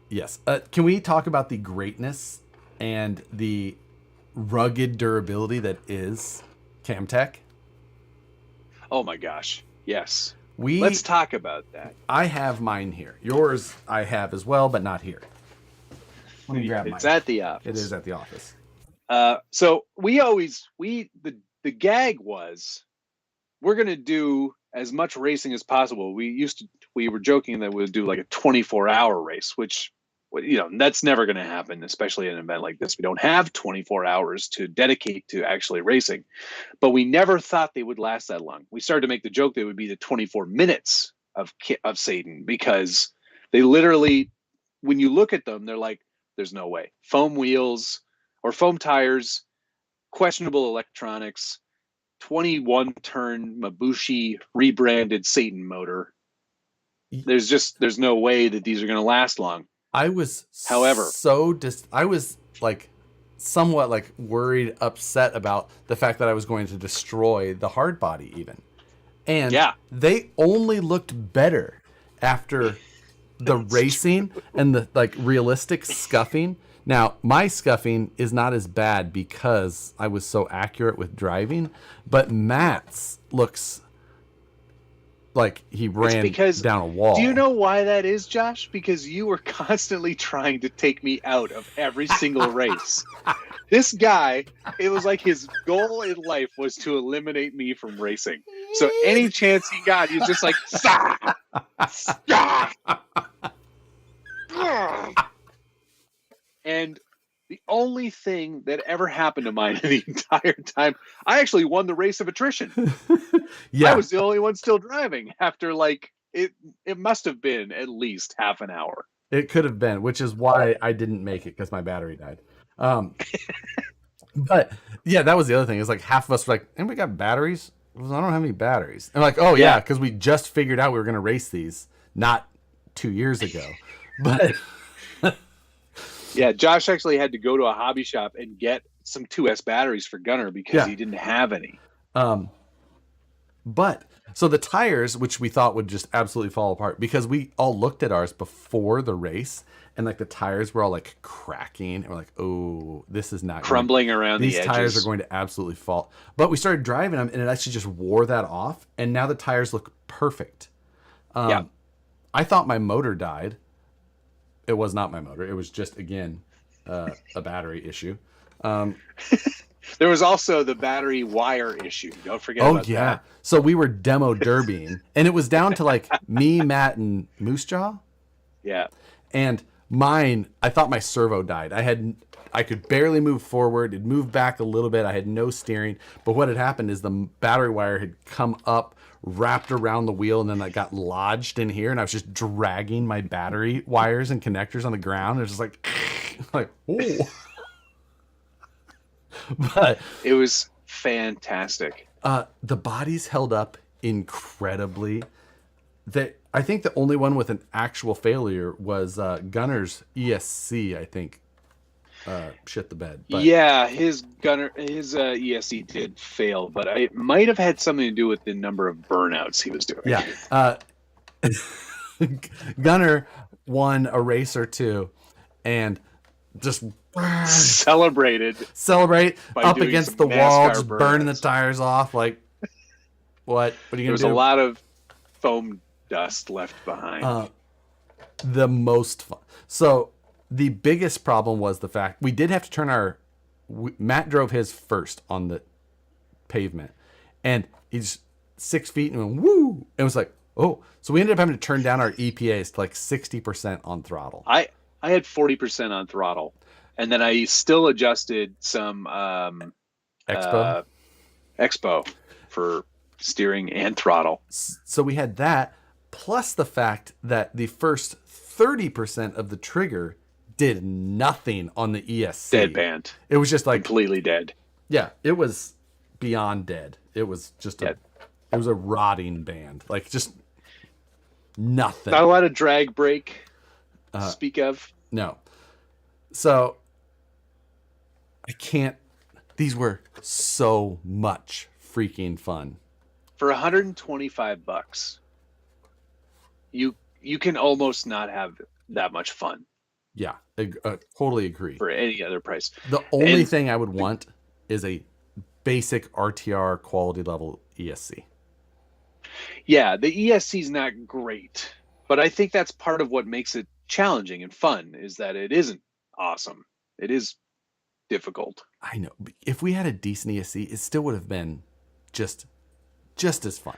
Yes. Can we talk about the greatness and the rugged durability that is Camtech? Oh my gosh. Yes. Let's talk about that. I have mine here. Yours I have as well, but not here. Let me grab mine. It's at the office. It is at the office. So the gag was we're going to do as much racing as possible. We were joking that we'd do like a 24-hour race, which, that's never going to happen, especially in an event like this. We don't have 24 hours to dedicate to actually racing, but we never thought they would last that long. We started to make the joke that it would be the 24 minutes of Satan, because they literally, when you look at them, they're like, there's no way. Foam wheels or foam tires, questionable electronics, 21-turn Mabushi rebranded Satan motor. There's no way that these are going to last long. I was, however, I was like somewhat like worried, upset about the fact that I was going to destroy the hard body even. And they only looked better after the racing and the like realistic scuffing. Now, my scuffing is not as bad because I was so accurate with driving, but Matt's looks like he ran down a wall. Do you know why that is, Josh? Because you were constantly trying to take me out of every single race. This guy, it was like his goal in life was to eliminate me from racing. So any chance he got, he was just like, stop! Stop! And the only thing that ever happened to mine the entire time, I actually won the race of attrition. I was the only one still driving after it must have been at least half an hour. It could have been, which is why I didn't make it, because my battery died. But yeah, that was the other thing. Is like half of us were like, and we got batteries? I don't have any batteries. And like, oh yeah, because we just figured out we were going to race these not 2 years ago. But yeah, Josh actually had to go to a hobby shop and get some 2S batteries for Gunner because he didn't have any. But so the tires, which we thought would just absolutely fall apart, because we all looked at ours before the race, and like the tires were all like cracking, and we're like, oh, this is not crumbling around the edges. These tires are going to absolutely fall. But we started driving them, and it actually just wore that off, and now the tires look perfect. I thought my motor died. It was not my motor. It was just, again, a battery issue. There was also the battery wire issue. Don't forget about that. So we were demo derbying, and it was down to like me, Matt, and Moose Jaw. Yeah. And mine, I thought my servo died. I could barely move forward. It moved back a little bit. I had no steering. But what had happened is the battery wire had come up, wrapped around the wheel, and then I got lodged in here, and I was just dragging my battery wires and connectors on the ground. It was just like, oh. But it was fantastic. The bodies held up incredibly. I think the only one with an actual failure was Gunner's ESC, I think. Shit the bed. But yeah, his ESC did fail, but it might have had something to do with the number of burnouts he was doing. Yeah. Gunner won a race or two and just celebrate up against the wall, just burning the tires off. Like, what are you gonna do? There was a lot of foam dust left behind. The most fun. So the biggest problem was the fact we did have to turn Matt drove his first on the pavement, and he's 6 feet and went woo. It was like, oh, so we ended up having to turn down our EPAs to like 60% on throttle. I had 40% on throttle, and then I still adjusted some Expo for steering and throttle. So we had that, plus the fact that the first 30% of the trigger did nothing on the ESC. Dead band. It was just like completely dead. Yeah, it was beyond dead. It was just it was a rotting band. Like just nothing. Not a lot of drag brake to speak of. No. So these were so much freaking fun. For $125, you can almost not have that much fun. Yeah, totally agree. For any other price. The only thing I would want is a basic RTR quality level ESC. Yeah, the ESC is not great, but I think that's part of what makes it challenging and fun is that it isn't awesome. It is difficult. I know. If we had a decent ESC, it still would have been just as fun.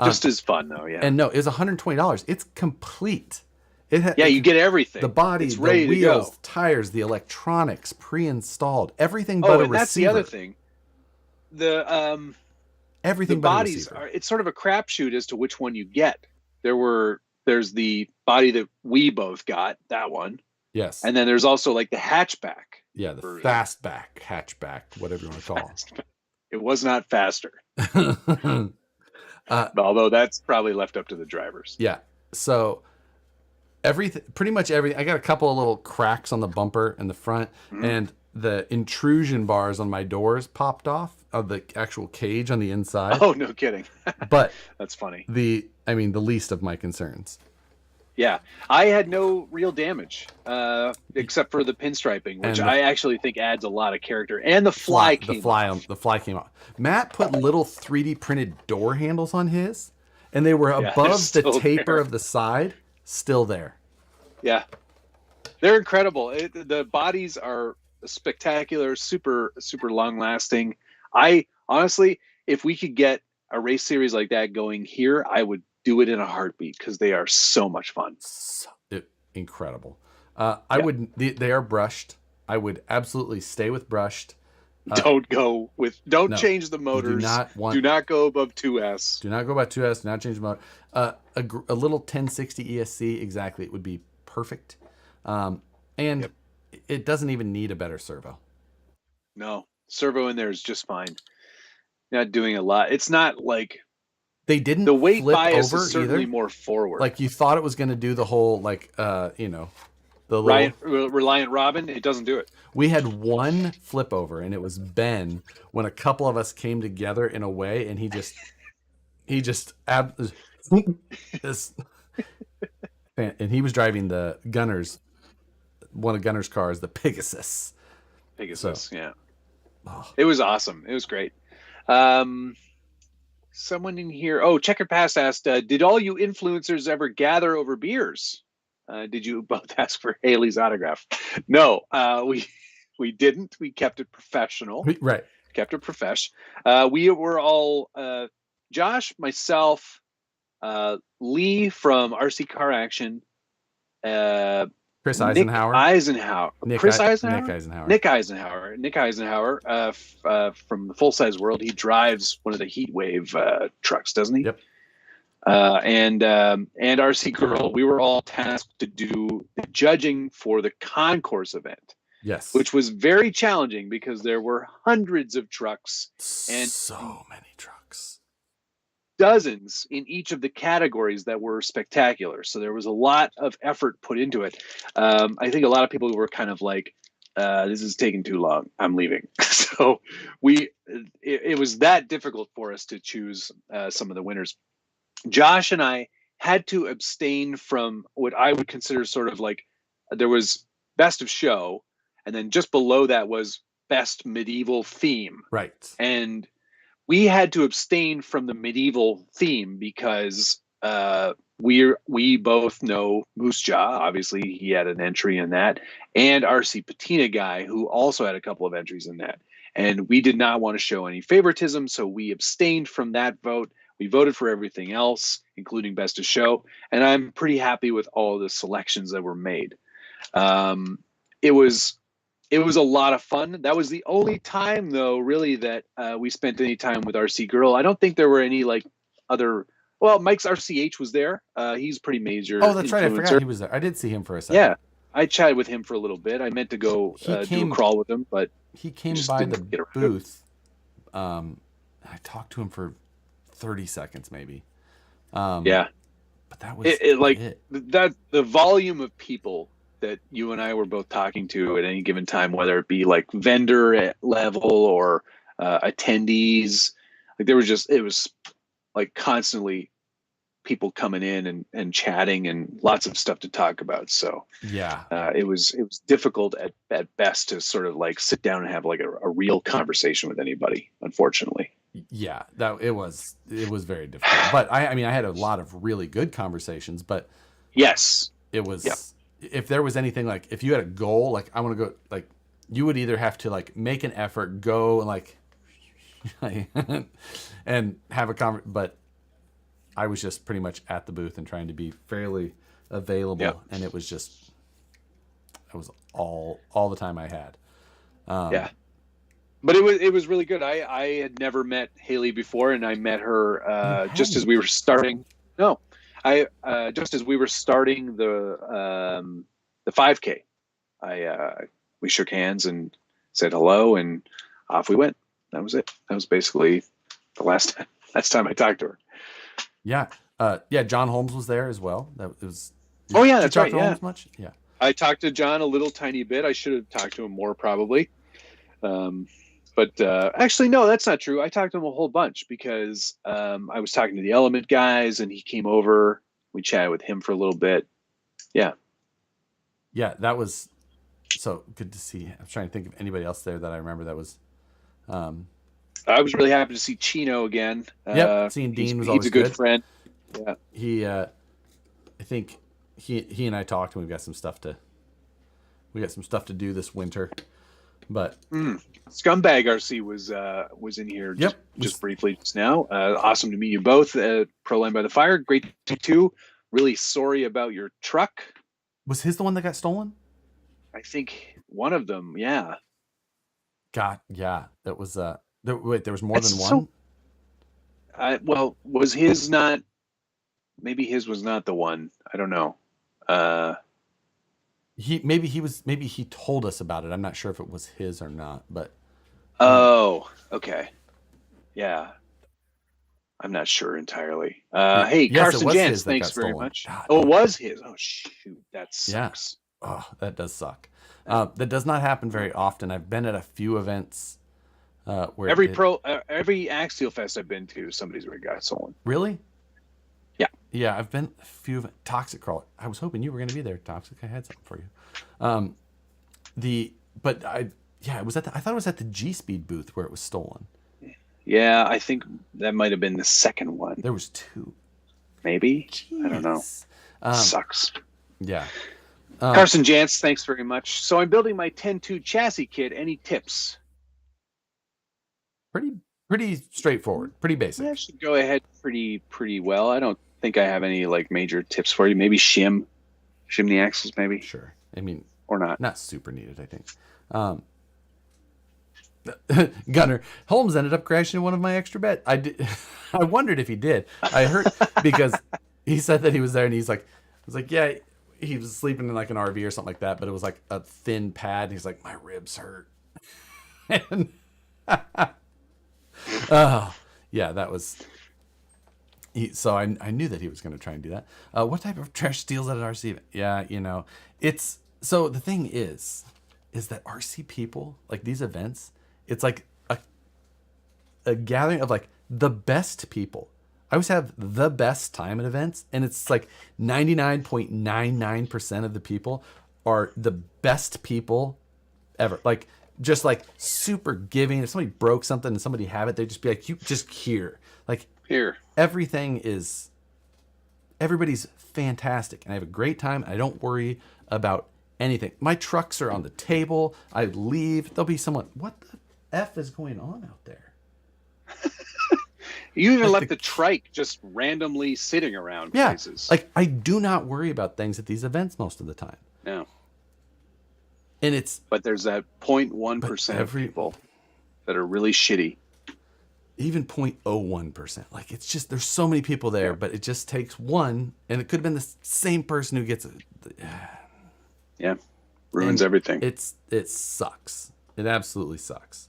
Just as fun, though, yeah. And no, it was $120. It's complete. You get everything. The body, the wheels, tires, the electronics, pre-installed, everyth's but a receiver. That's the other thing. Everything the bodies are, it's sort of a crapshoot as to which one you get. There's the body that we both got, that one. Yes. And then there's also like the hatchback. Yeah, the fastback, hatchback, whatever you want to call it. It was not faster. Although that's probably left up to the drivers. Yeah. So pretty much everything. I got a couple of little cracks on the bumper in the front, and the intrusion bars on my doors popped off of the actual cage on the inside. Oh, no kidding. But that's funny. The least of my concerns. Yeah, I had no real damage except for the pinstriping, which I actually think adds a lot of character. And the fly came off. Matt put little 3D printed door handles on his, and they were above the taper of the side, still there. Yeah, they're incredible. The bodies are spectacular, super, super long lasting. I honestly, if we could get a race series like that going here, I would do it in a heartbeat because they are so much fun. Incredible. They are brushed. I would absolutely stay with brushed. Don't change the motors. Do not go above 2S. Do not go above 2S. Do not change the motor. A little 1060 ESC, exactly. It would be perfect. It doesn't even need a better servo. No, servo in there is just fine. Not doing a lot. It's not like they didn't. The weight flip bias over is certainly either. More forward. Like you thought it was going to do the whole the Reliant Robin. It doesn't do it. We had one flip over, and it was Ben when a couple of us came together in a way, and he just this, and he was driving the Gunners, one of Gunner's cars, the Pegasus. Yeah. Oh. It was awesome. It was great. Someone in here, Checkered Past asked, did all you influencers ever gather over beers? Did you both ask for Haley's autograph? No, we didn't. We kept it professional. Right. Kept it profesh. We were all, Josh, myself, Lee from RC Car Action, Chris Eisenhower. Nick Eisenhower from the Full Size World. He drives one of the Heatwave trucks, doesn't he? Yep. And RC Girl. We were all tasked to do the judging for the concourse event. Yes. Which was very challenging because there were hundreds of trucks and so many trucks. Dozens in each of the categories that were spectacular. So there was a lot of effort put into it. I think a lot of people were kind of like, this is taking too long. I'm leaving. So it was that difficult for us to choose some of the winners. Josh and I had to abstain from what I would consider sort of like, there was best of show. And then just below that was best medieval theme. Right. And we had to abstain from the medieval theme because we both know Moose Jaw. Obviously, he had an entry in that, and RC Patina Guy, who also had a couple of entries in that. And we did not want to show any favoritism, so we abstained from that vote. We voted for everything else, including Best of Show, and I'm pretty happy with all the selections that were made. It was a lot of fun. That was the only time, though, really, that we spent any time with RC Girl. I don't think there were any other. Well, Mike's RCH was there. He's pretty major. Oh, that's right. I forgot he was there. I did see him for a second. Yeah, I chatted with him for a little bit. I meant to go do a crawl with him, but he came by the booth. I talked to him for 30 seconds, maybe. Yeah, but that was that the volume of people that you and I were both talking to at any given time, whether it be like vendor level or attendees, like it was like constantly people coming in and chatting and lots of stuff to talk about. So yeah, it was difficult at best to sort of like sit down and have like a real conversation with anybody, unfortunately. Yeah, it was very difficult. But I mean, I had a lot of really good conversations. But yes, it was if there was anything like if you had a goal, like I want to go, like you would either have to like make an effort, go and like and have a but I was just pretty much at the booth and trying to be fairly available, and it was all the time I had. But it was really good. I had never met Haley before, and I met her just as we were starting. No, just as we were starting the 5K. We shook hands and said hello, and off we went. That was it. That was basically the last time I talked to her. Yeah. John Holmes was there as well. That was. Oh yeah, that's right. Yeah. Holmes much? Yeah. I talked to John a little tiny bit. I should have talked to him more probably. But actually, no, that's not true. I talked to him a whole bunch because I was talking to the Element guys, and he came over. We chatted with him for a little bit. Yeah. Yeah, that was so good to see. I'm trying to think of anybody else there that I remember that was. I was really happy to see Chino again. Seeing Dean was always he's a good friend. Yeah. He, I think he and I talked, and we got some stuff to do this winter. But Scumbag RC was in here just briefly just now. Awesome to meet you both at Proline by the Fire. Great to meet you too. Really sorry about your truck. Was his the one that got stolen? I think one of them, yeah. God, yeah. That was wait, there was more than one? Well, was his not maybe his was not the one. I don't know. Maybe he told us about it. I'm not sure if it was his or not, but oh, okay. Yeah. I'm not sure entirely. Hey, yes, Carson Jantz, thanks very much. God. Oh, it was his. Oh shoot, that sucks. Yeah. Oh, that does suck. That does not happen very often. I've been at a few events where every Axial Fest I've been to, somebody's rig got stolen. Really? Yeah. Yeah, I've been a few Toxic Crawl. I was hoping you were going to be there, Toxic. I had something for you. It was I thought it was at the G Speed booth where it was stolen. Yeah, I think that might have been the second one. There was two. Maybe? Jeez. I don't know. Sucks. Yeah. Carson Jantz, thanks very much. So I'm building my 10-2 chassis kit. Any tips? Pretty straightforward. Pretty basic. I should go ahead pretty well. I don't think I have any like major tips for you. Maybe shim the axles, maybe. Sure. I mean, or not. Not super needed, I think. Gunner Holmes ended up crashing one of my extra bet. I wondered if he did. I heard because he said that he was there, and I was like, yeah, he was sleeping in like an RV or something like that, but it was like a thin pad. And he's like, my ribs hurt. And oh yeah, that was. So I knew that he was going to try and do that. What type of trash steals at an RC event? Yeah, it's so the thing is that RC people like these events. It's like a gathering of like the best people. I always have the best time at events, and it's like 99.99% of the people are the best people ever. Like just like super giving. If somebody broke something and somebody have it, they'd just be like, you just here. Like here. Everybody's fantastic, and I have a great time. I don't worry about anything. My trucks are on the table. I leave. There'll be someone. What the F is going on out there? You even left the trike just randomly sitting around places. Like I do not worry about things at these events most of the time. No. And but there's that 0.1% of people that are really shitty. Even 0.01%. Like it's just there's so many people there, but it just takes one, and it could have been the same person who gets it. Yeah. Ruins everything. It sucks. It absolutely sucks.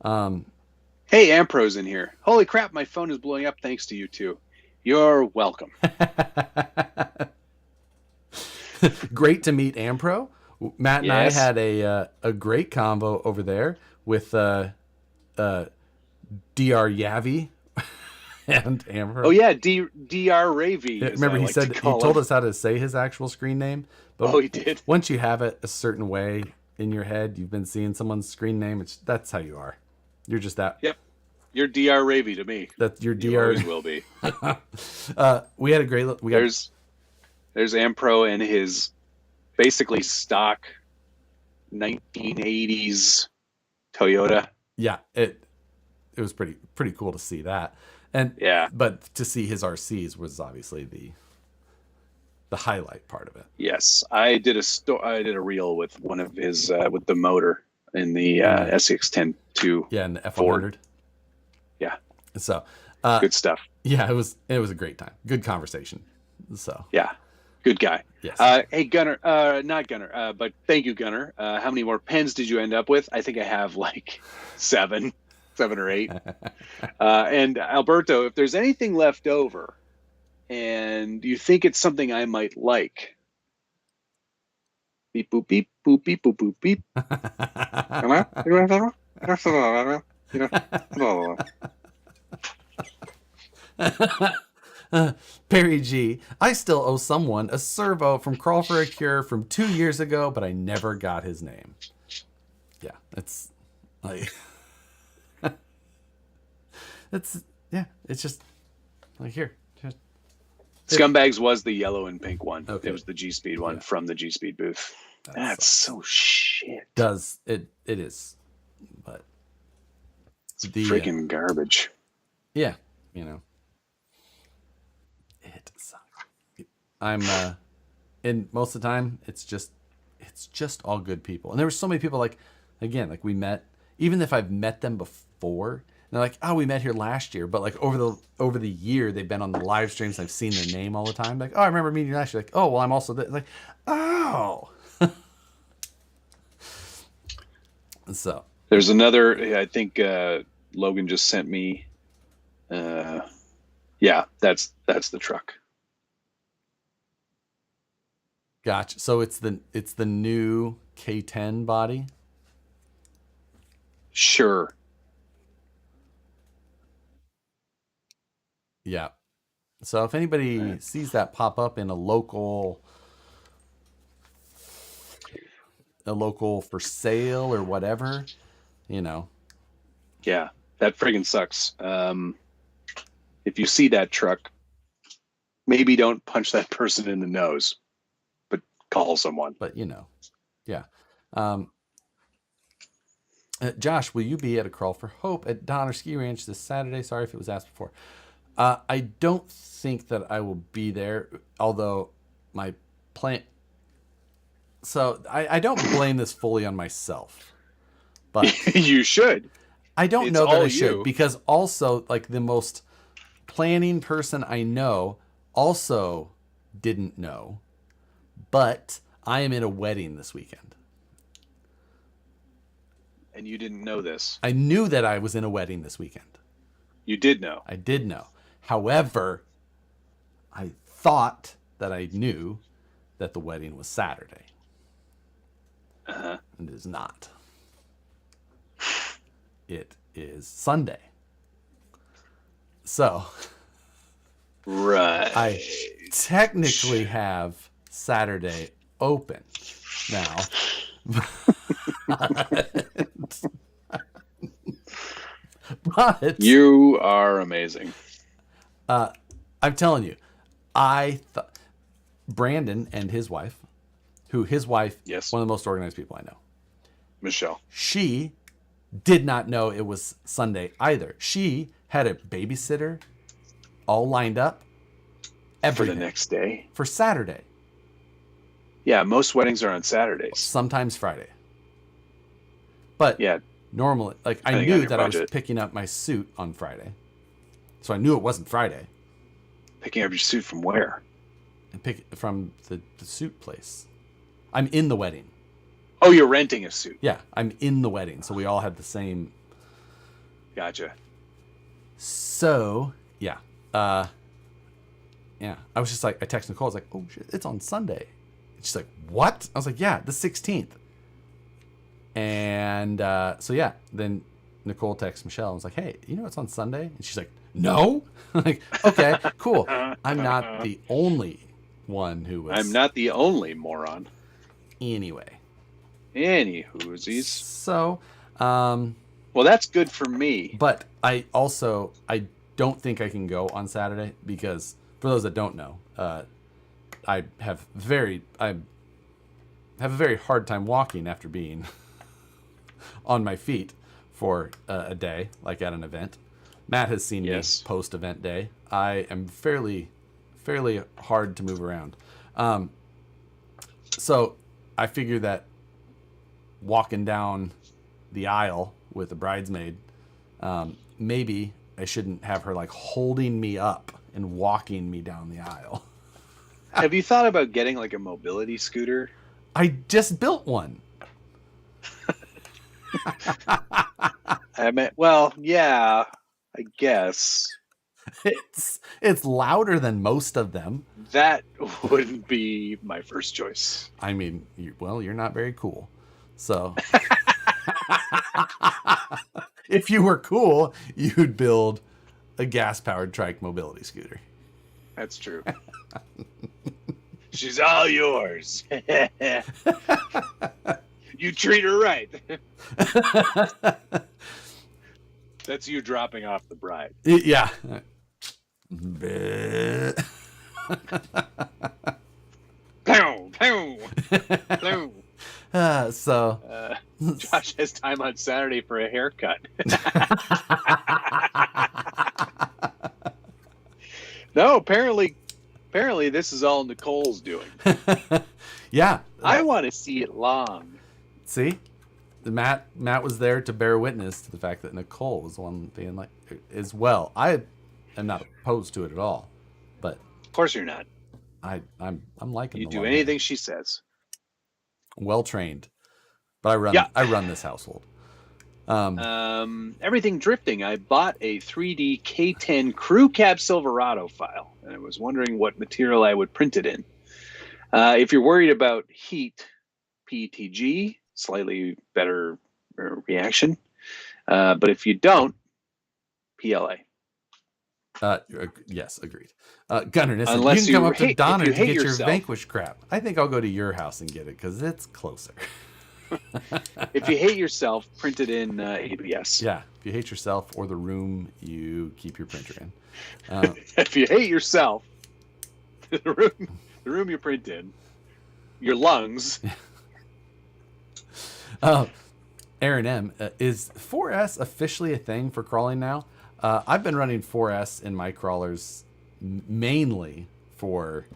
Hey, Ampro's in here. Holy crap, my phone is blowing up thanks to you two. You're welcome. Great to meet Ampro. Matt and I had a great combo over there with Dr. Yavi and Ampro. Oh yeah, Dr. Ravy. Remember he told us how to say his actual screen name. But he did. Once you have it a certain way in your head, you've been seeing someone's screen name. That's how you are. You're just that. Yep. You're Dr. Ravy to me. That's your You Dr. always will be. We had a great. There's Ampro and his basically stock 1980s Toyota. Yeah, it was pretty cool to see that, and but to see his RCs was obviously the highlight part of it. Yes, I did a reel with one of his with the motor in the SCX-10-2. Yeah, and the F100. Ford. Yeah. So good stuff. Yeah, it was a great time. Good conversation. So yeah, good guy. Yes. Hey Gunner, not Gunner, but thank you, Gunner. How many more pens did you end up with? I think I have like seven or eight. And Alberto, if there's anything left over and you think it's something I might like, beep boop beep boop beep boop boop beep. Perry G, I still owe someone a servo from Crawl for a Cure from 2 years ago, but I never got his name. Yeah, it's like it's just like here. Scumbags was the yellow and pink one. Okay. It was the G-Speed one from the G-Speed booth. That's so shit. It is, but it's freaking garbage. Yeah, you know. It sucks. I'm and most of the time it's just all good people. And there were so many people like we met, even if I've met them before, and they're like, oh, we met here last year, but like over the year they've been on the live streams, I've seen their name all the time. Like, oh, I remember meeting you last year. Like, oh, well, I'm also like, oh. So there's another, I think Logan just sent me. Yeah, that's the truck. Gotcha. So it's the new K10 body. Sure. Yeah. So if anybody sees that pop up in a local for sale or whatever, you know. Yeah, that friggin' sucks. If you see that truck, maybe don't punch that person in the nose, but call someone. But you know, yeah. Josh, will you be at a Crawl for Hope at Donner Ski Ranch this Saturday? Sorry if it was asked before. I don't think that I will be there, although my plan. So I don't blame this fully on myself, but you should. I don't know that I should, because also like the most planning person I know also didn't know, but I am in a wedding this weekend. And you didn't know this? I knew that I was in a wedding this weekend. You did know? I did know. However, I thought that I knew that the wedding was Saturday. Uh-huh. And it is not. It is Sunday. So, right. I technically have Saturday open now. But you are amazing. I'm telling you, Brandon and his wife, yes, one of the most organized people I know, Michelle, she did not know it was Sunday either. She had a babysitter all lined up for the next day, for Saturday. Yeah, most weddings are on Saturdays. Sometimes Friday. But yeah, normally, like I knew that I was picking up my suit on Friday. So I knew it wasn't Friday. Picking up your suit from where? And pick from the suit place. I'm in the wedding. Oh, you're renting a suit. Yeah, I'm in the wedding. So we all had the same. Gotcha. So, yeah. Yeah. I was just like, I texted Nicole. I was like, oh, shit, it's on Sunday. And she's like, what? I was like, yeah, the 16th. And so, yeah. Then Nicole texts Michelle and was like, hey, you know it's on Sunday? And she's like, no? I'm like, okay, cool. I'm not the only one who was. I'm not the only moron. Anyway. Any whoosies. So, Well, that's good for me. But I don't think I can go on Saturday because, for those that don't know, I have a very hard time walking after being on my feet for a day, like at an event. Matt has seen me post-event day. I am fairly hard to move around. So I figure that walking down the aisle with a bridesmaid, maybe I shouldn't have her like holding me up and walking me down the aisle. Have you thought about getting like a mobility scooter? I just built one. Well, yeah, I guess. It's louder than most of them. That wouldn't be my first choice. I mean, you're not very cool. So if you were cool, you'd build a gas-powered trike mobility scooter. That's true. She's all yours. You treat her right. That's you dropping off the bride. Yeah. Pow, pow, pow. Josh has time on Saturday for a haircut. No, apparently this is all Nicole's doing. Yeah. I want to see it long. See? Matt was there to bear witness to the fact that Nicole was the one being like as well. I am not opposed to it at all. But of course you're not. I'm liking you do anything she says. Well trained. But I run this household. Everything drifting. I bought a 3D K10 Crew Cab Silverado file, and I was wondering what material I would print it in. If you're worried about heat, PETG, slightly better reaction. But if you don't, PLA. Yes, agreed. Gunner, you can come up to Donner to get your Vanquish crap. I think I'll go to your house and get it because it's closer. If you hate yourself, print it in ABS. Yeah, if you hate yourself or the room you keep your printer in. If you hate yourself, the room you print in, your lungs. Aaron M, is 4S officially a thing for crawling now? I've been running 4S in my crawlers mainly for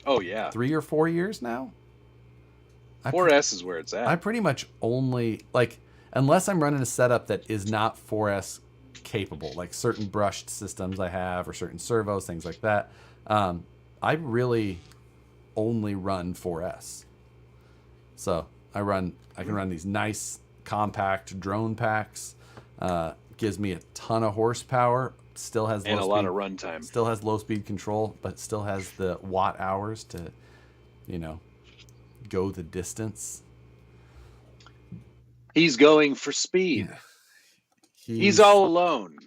3 or 4 years now. 4S is where it's at. I pretty much only, like, unless I'm running a setup that is not 4S capable, like certain brushed systems I have or certain servos, things like that, I really only run 4S. So I can run these nice compact drone packs. Gives me a ton of horsepower. Still has a lot of runtime. Still has low speed control, but still has the watt hours to, go the distance. He's going for speed. He's all alone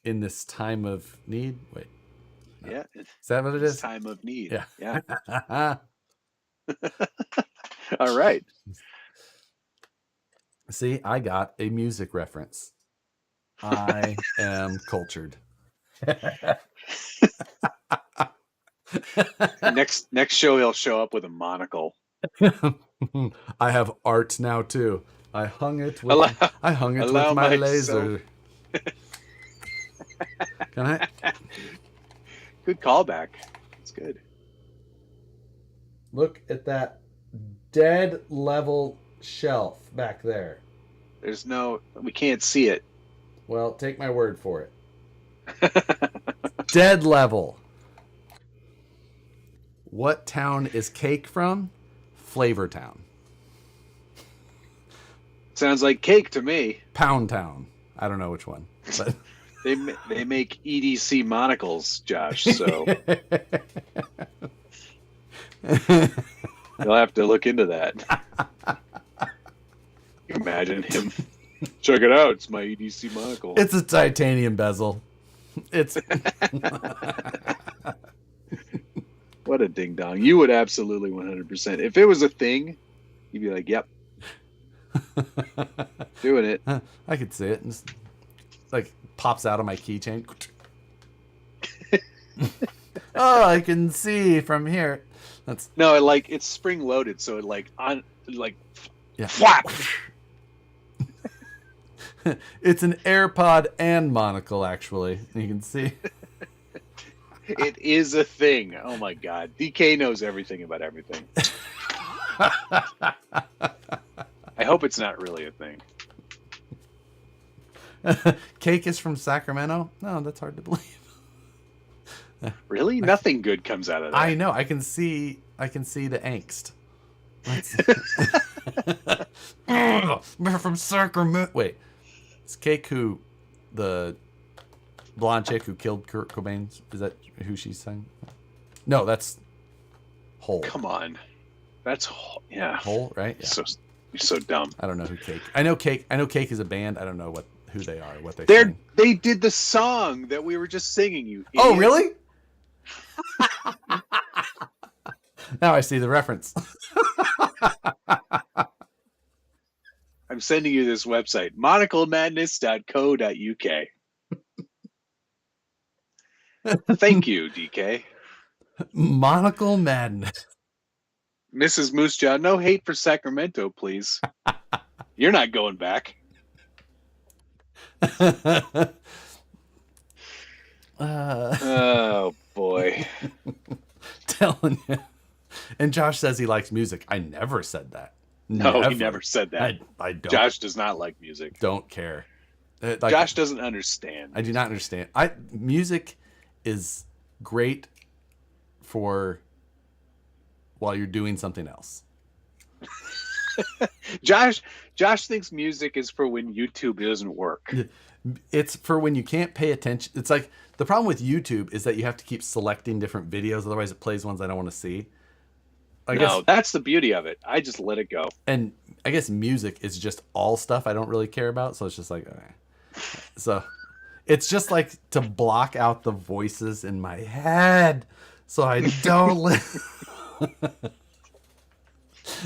in this time of need. Wait. No. Yeah. Is that what it is? Time of need. Yeah. All right. See, I got a music reference. I am cultured. Next show, he'll show up with a monocle. I have art now too. I hung it with my laser. Can I? Good callback. It's good. Look at that dead level shelf back there. We can't see it. Well, take my word for it. Dead level. What town is Cake from? Flavor Town. Sounds like cake to me. Pound Town. I don't know which one. But they make EDC monocles, Josh, so you'll have to look into that. Imagine him. Check it out. It's my EDC monocle. It's a titanium bezel. It's what a ding dong. You would absolutely 100%. If it was a thing, you'd be like, yep. Doing it. I could see it. And just, like pops out of my keychain. Oh, I can see from here. That's no, it's spring loaded, so yeah. Flap. It's an AirPod and monocle, actually. You can see. It is a thing. Oh my God, DK knows everything about everything. I hope it's not really a thing. Cake is from Sacramento? No, that's hard to believe. Really? Nothing good comes out of that. I know. I can see the angst. We're from Sacramento. Wait. It's Cake who the blonde chick who killed Kurt Cobain? Is that who she's saying? No, that's Hole. Come on. That's yeah. Hole, right? Yeah. You're so dumb. I don't know who Cake. I know Cake is a band. I don't know who they are, what they sing. They did the song that we were just singing, you idiot. Oh, really? Now I see the reference. I'm sending you this website, monoclemadness.co.uk. Thank you, DK. Monocle Madness. Mrs. Moose Jaw, no hate for Sacramento, please. You're not going back. Oh, boy. Telling you. And Josh says he likes music. I never said that. No, he never said that. I don't. Josh does not like music. Don't care. Josh doesn't understand. I do not understand. Music is great for while you're doing something else. Josh thinks music is for when YouTube doesn't work. It's for when you can't pay attention. It's like the problem with YouTube is that you have to keep selecting different videos, otherwise it plays ones I don't want to see. I guess that's the beauty of it. I just let it go. And I guess music is just all stuff I don't really care about, so it's just like, okay. So it's just like to block out the voices in my head, so I don't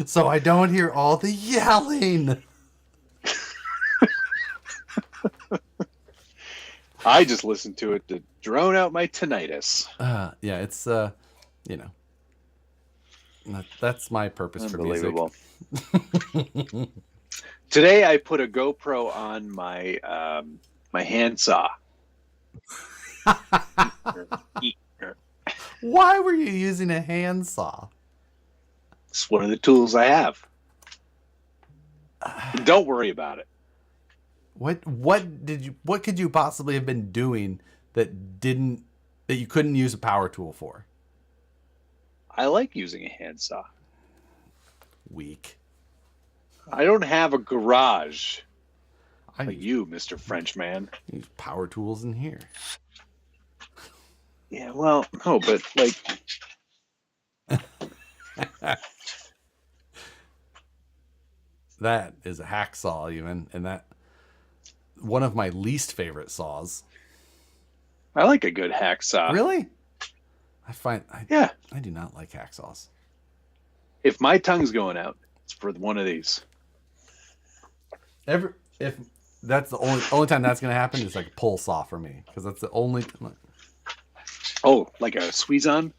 so I don't hear all the yelling. I just listen to it to drone out my tinnitus. Yeah, it's that's my purpose for music. Today I put a GoPro on my my handsaw. Why were you using a handsaw? It's one of the tools I have. Don't worry about it. What could you possibly have been doing that you couldn't use a power tool for? I like using a handsaw. Weak. I don't have a garage. Like you, Mr. Frenchman. Use power tools in here. Yeah, well, no, but like that is a hacksaw even, and that one of my least favorite saws. I like a good hacksaw. Really? I do not like hacksaws. If my tongue's going out, it's for one of these. If that's the only time that's going to happen is like a pull saw for me, because that's the only. Oh, like a squeeze-on?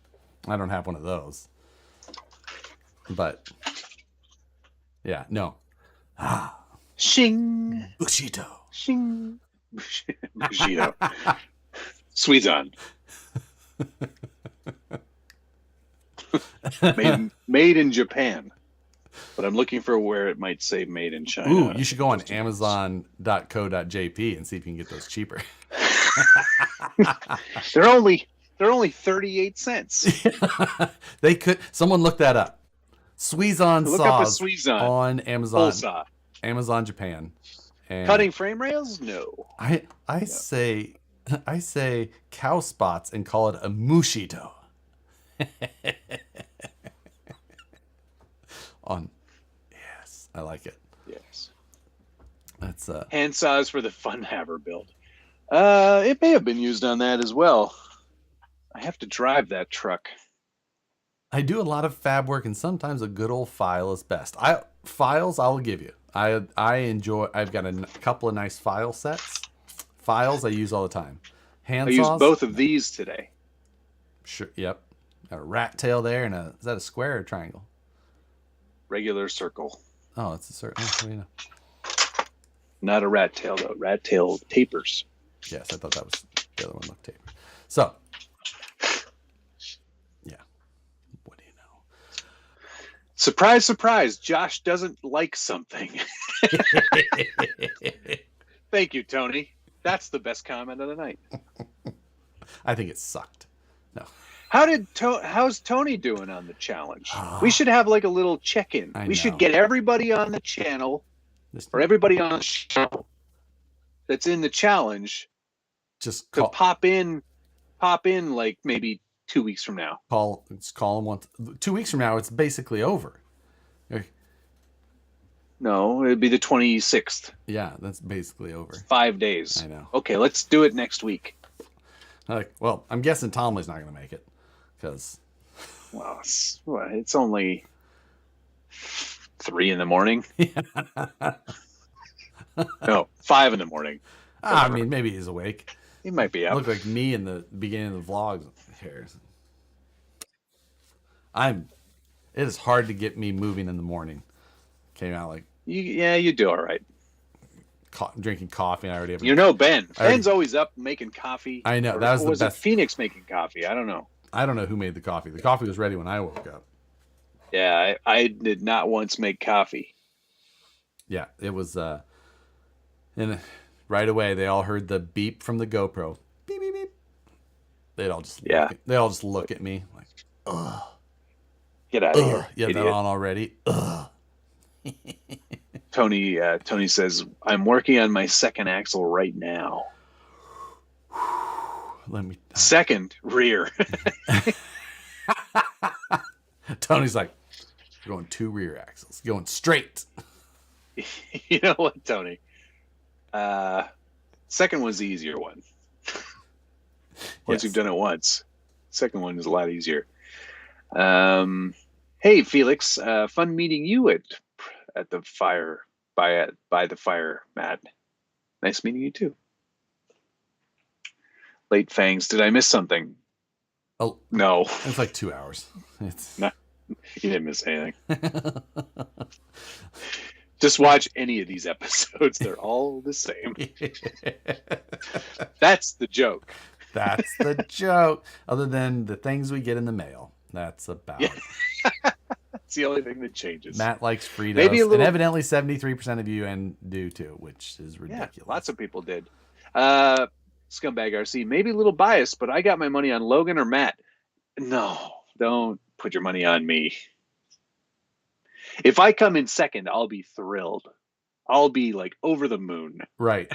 I don't have one of those. But yeah, no. Shing. Bushido. Shing. Bushido. Squeeze-on. made in Japan, but I'm looking for where it might say made in China. Ooh, you should go on Amazon.co.jp and see if you can get those cheaper. They're only 38 cents. They could. Someone look that up. Squeeze-on look saws up a squeeze-on on Amazon. Saw. Amazon Japan. And cutting frame rails? No. I say cow spots and call it a mushito. Yes, I like it. Yes. That's hand saws for the fun haver build. It may have been used on that as well. I have to drive that truck. I do a lot of fab work, and sometimes a good old file is best. Files I'll give you. I enjoy. I've got a couple of nice file sets. Files I use all the time. Hand I saws. used both of these today. Sure. Yep. Got a rat tail there, and is that a square or a triangle? Regular circle. Oh, it's a circle. Oh, what do you know? Not a rat tail though. Rat tail tapers. Yes, I thought that was the other one looked tapered. So, yeah. What do you know? Surprise, surprise. Josh doesn't like something. Thank you, Tony. That's the best comment of the night. I think it sucked. No. How's Tony doing on the challenge? We should have like a little check-in. We should get everybody on the channel or everybody on the show that's in the challenge just to pop in like maybe 2 weeks from now. Call them once. 2 weeks from now, it's basically over. No, it'd be the 26th. Yeah, that's basically over. 5 days. I know. Okay, let's do it next week. Well, I'm guessing Tomley's not going to make it because. Well, it's only 3 a.m. No, 5 a.m. I mean, maybe he's awake. He might be up. Look like me in the beginning of the vlogs here. It is hard to get me moving in the morning. Came out like. You do all right. Drinking coffee. I already have. You know Ben. Ben's always up making coffee. I know. That was the best. It Phoenix making coffee? I don't know. I don't know who made the coffee. The coffee was ready when I woke up. Yeah, I did not once make coffee. Yeah, it was. And right away they all heard the beep from the GoPro. Beep beep beep. They all just look at me like, ugh. Get out of here. You have that on already. Ugh. Tony says, I'm working on my second axle right now. Second rear. Tony's like, you're going 2 rear axles. Going straight. You know what, Tony? Second one's the easier one. Once you've done it once. Second one is a lot easier. Hey, Felix. Fun meeting you at the fire by the fire, Matt. Nice meeting you too. Late Fangs. Did I miss something? Oh no. It's like 2 hours. No, you didn't miss anything. Just watch any of these episodes. They're all the same. That's the joke. That's the joke. Other than the things we get in the mail. That's about it. That's the only thing that changes. Matt likes Fritos. And evidently 73% of you do too, which is ridiculous. Yeah, lots of people did. Scumbag RC, maybe a little biased, but I got my money on Logan or Matt. No, don't put your money on me. If I come in second, I'll be thrilled. I'll be like over the moon. Right.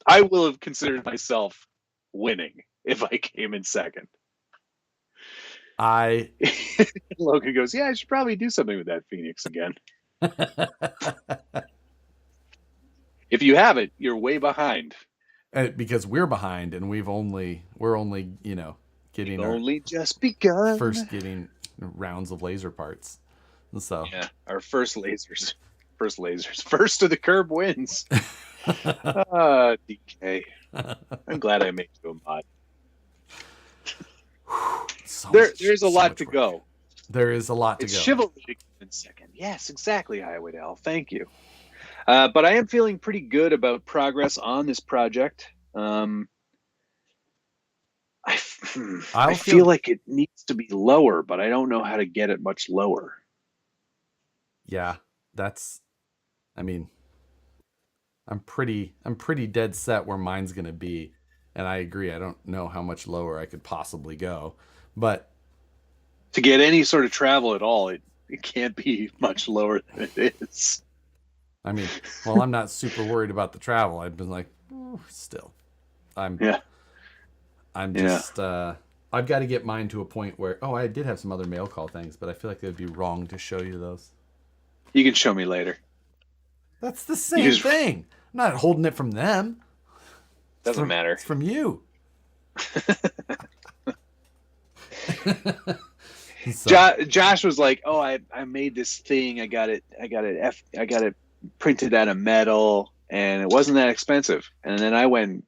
I will have considered myself winning if I came in second. Logan goes, yeah, I should probably do something with that Phoenix again. If you haven't, you're way behind. Because we're behind, and we're only getting just begun. First getting rounds of laser parts. So yeah, our first lasers, first to the curb wins. DK. I'm glad I made you a mod. There's a lot to go. There is a lot to go. It's chivalry to come in second. Yes, exactly, Highway Dell. Thank you. But I am feeling pretty good about progress on this project. I feel like it needs to be lower, but I don't know how to get it much lower. Yeah, I'm pretty dead set where mine's going to be. And I agree. I don't know how much lower I could possibly go, but to get any sort of travel at all, it can't be much lower than it is. I mean, well, I'm not super worried about the travel. I've been like, still, I've got to get mine to a point where, I did have some other mail call things, but I feel like it would be wrong to show you those. You can show me later. That's the same thing. I'm not holding it from them. Doesn't matter. It's from you. So. Josh was like, "Oh, I made this thing. I got it printed out of metal, and it wasn't that expensive." And then I went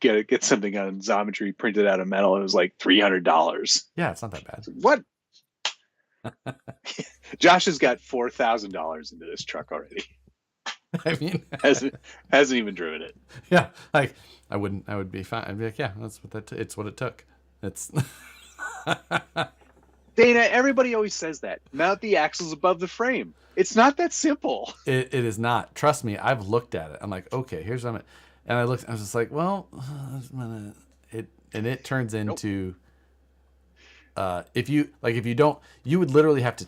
go get something on Xometry printed out of metal. And it was like $300. Yeah, it's not that bad. What? Josh has got $4,000 into this truck already. I mean, hasn't even driven it. Yeah, like I would be fine. I'd be like, yeah, that's what it's what it took. It's Dana, everybody always says that. Mount the axles above the frame. It's not that simple. It is not. Trust me, I've looked at it. I'm like, okay, here's what and I was just like, well, it turns into if you don't, you would literally have to.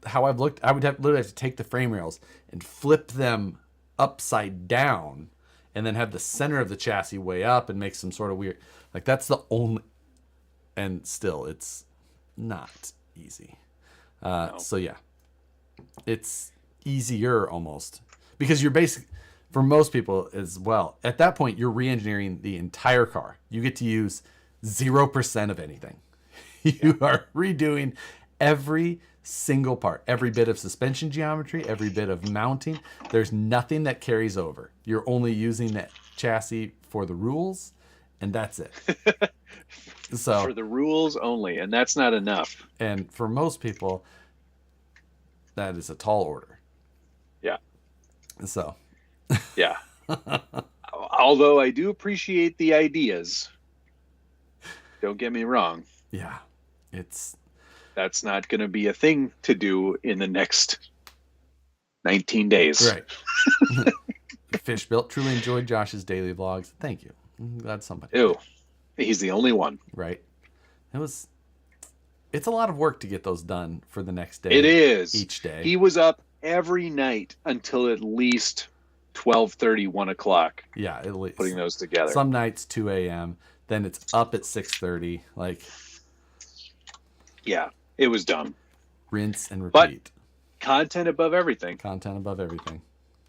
How I've looked, I would literally have to take the frame rails and flip them upside down, and then have the center of the chassis way up and make some sort of weird. Like that's the only. And still, it's not easy. No. So yeah, it's easier almost because you're for most people as well. At that point, you're re-engineering the entire car. You get to use 0% of anything. You are redoing every single part, every bit of suspension geometry, every bit of mounting. There's nothing that carries over. You're only using that chassis for the rules, and that's it. So for the rules only, and that's not enough. And for most people, that is a tall order. Yeah. So. Yeah. Although I do appreciate the ideas. Don't get me wrong. Yeah. That's not going to be a thing to do in the next 19 days. Right. Fish Built truly enjoyed Josh's daily vlogs. Thank you. I'm glad somebody. Ew. He's the only one. Right. It's a lot of work to get those done for the next day. It is. Each day. He was up every night until at least 12:30, 1 o'clock. Yeah, at least. Putting those together. Some nights 2 a.m. Then it's up at 6:30. Like. Yeah, it was dumb. Rinse and repeat. But content above everything. Content above everything.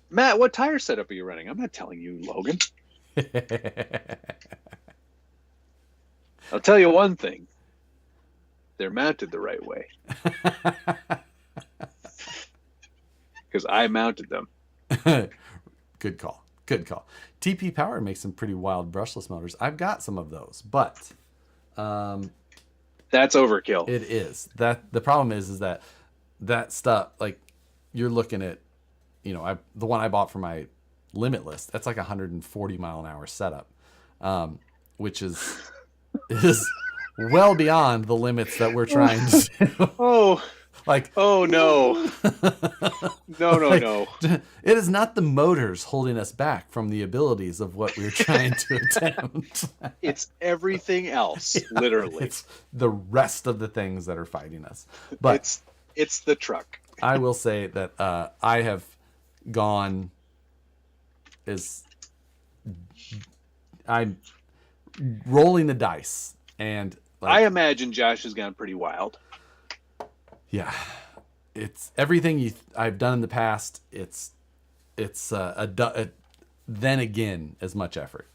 Matt, what tire setup are you running? I'm not telling you, Logan. I'll tell you one thing. They're mounted the right way. Because I mounted them. Good call. Good call. TP Power makes some pretty wild brushless motors. I've got some of those, but that's overkill. It is. That the problem is that stuff, like you're looking at, the one I bought for my Limitless, that's like 140 mile an hour setup, which is well beyond the limits that we're trying to do. Oh, like, oh no. No. It is not the motors holding us back from the abilities of what we're trying to attempt. It's everything else, literally. It's the rest of the things that are fighting us. But it's the truck. I will say that I have gone I'm rolling the dice, and I imagine Josh has gone pretty wild. Yeah, it's everything I've done in the past. It's then again as much effort.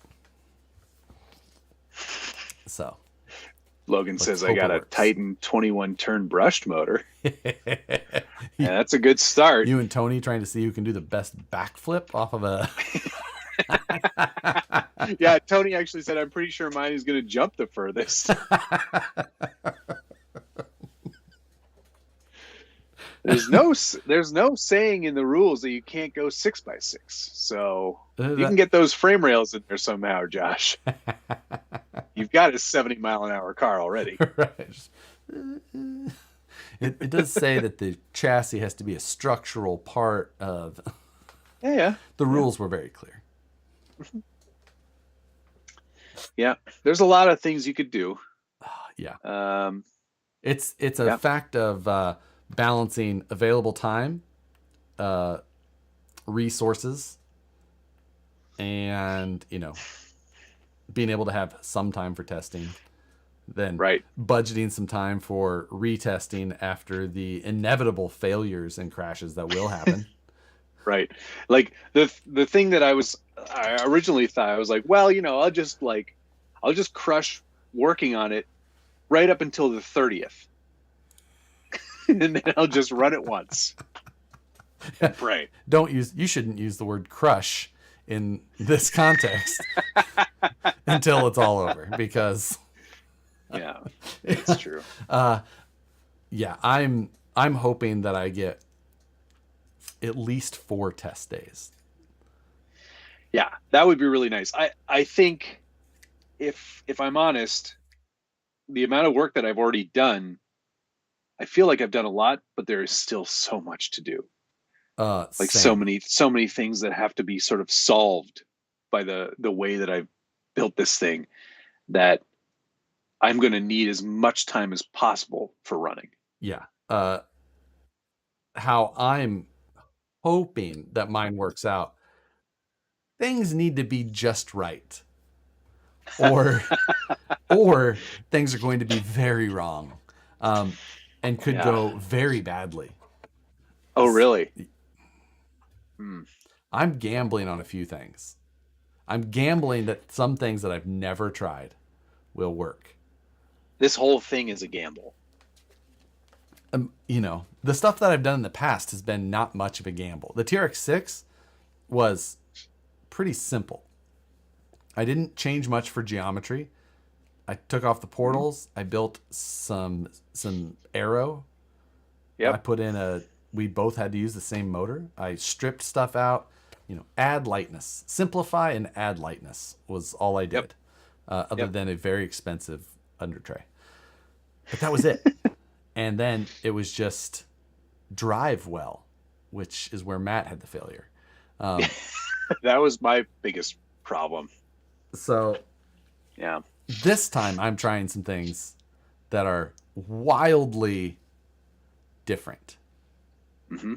So, Logan says I got a Titan 21 turn brushed motor. Yeah, that's a good start. You and Tony trying to see who can do the best backflip off of a. Yeah, Tony actually said, I'm pretty sure mine is going to jump the furthest. There's no saying in the rules that you can't go 6x6. So you can get those frame rails in there somehow, Josh. You've got a 70 mile an hour car already. Right. It does say that the chassis has to be a structural part of. Yeah. The rules were very clear. Yeah, there's a lot of things you could do. Yeah. It's a fact of balancing available time, resources, and being able to have some time for testing, then budgeting some time for retesting after the inevitable failures and crashes that will happen. Right. Like the thing that I originally thought, I was like, well, I'll just crush working on it right up until the 30th. and then I'll just run it once and pray. You shouldn't use the word crush in this context until it's all over, because yeah, it's true. Yeah, I'm hoping that I get at least 4 test days. Yeah, that would be really nice. I think if I'm honest, the amount of work that I've already done, I feel like I've done a lot, but there is still so much to do. Like Same. so many things that have to be sort of solved by the way that I've built this thing, that I'm going to need as much time as possible for running. Yeah. How I'm hoping that mine works out, things need to be just right, or or things are going to be very wrong, and could go very badly. Oh, really? I'm gambling on a few things. I'm gambling that some things that I've never tried will work. This whole thing is a gamble. The stuff that I've done in the past has been not much of a gamble. The TRX-6 was pretty simple. I didn't change much for geometry. I took off the portals. I built some aero. Yep. I put in we both had to use the same motor. I stripped stuff out, add lightness. Simplify and add lightness was all I did, other than a very expensive under tray. But that was it. And then it was just drive well, which is where Matt had the failure. That was my biggest problem. So, yeah. This time I'm trying some things that are wildly different. Mm-hmm.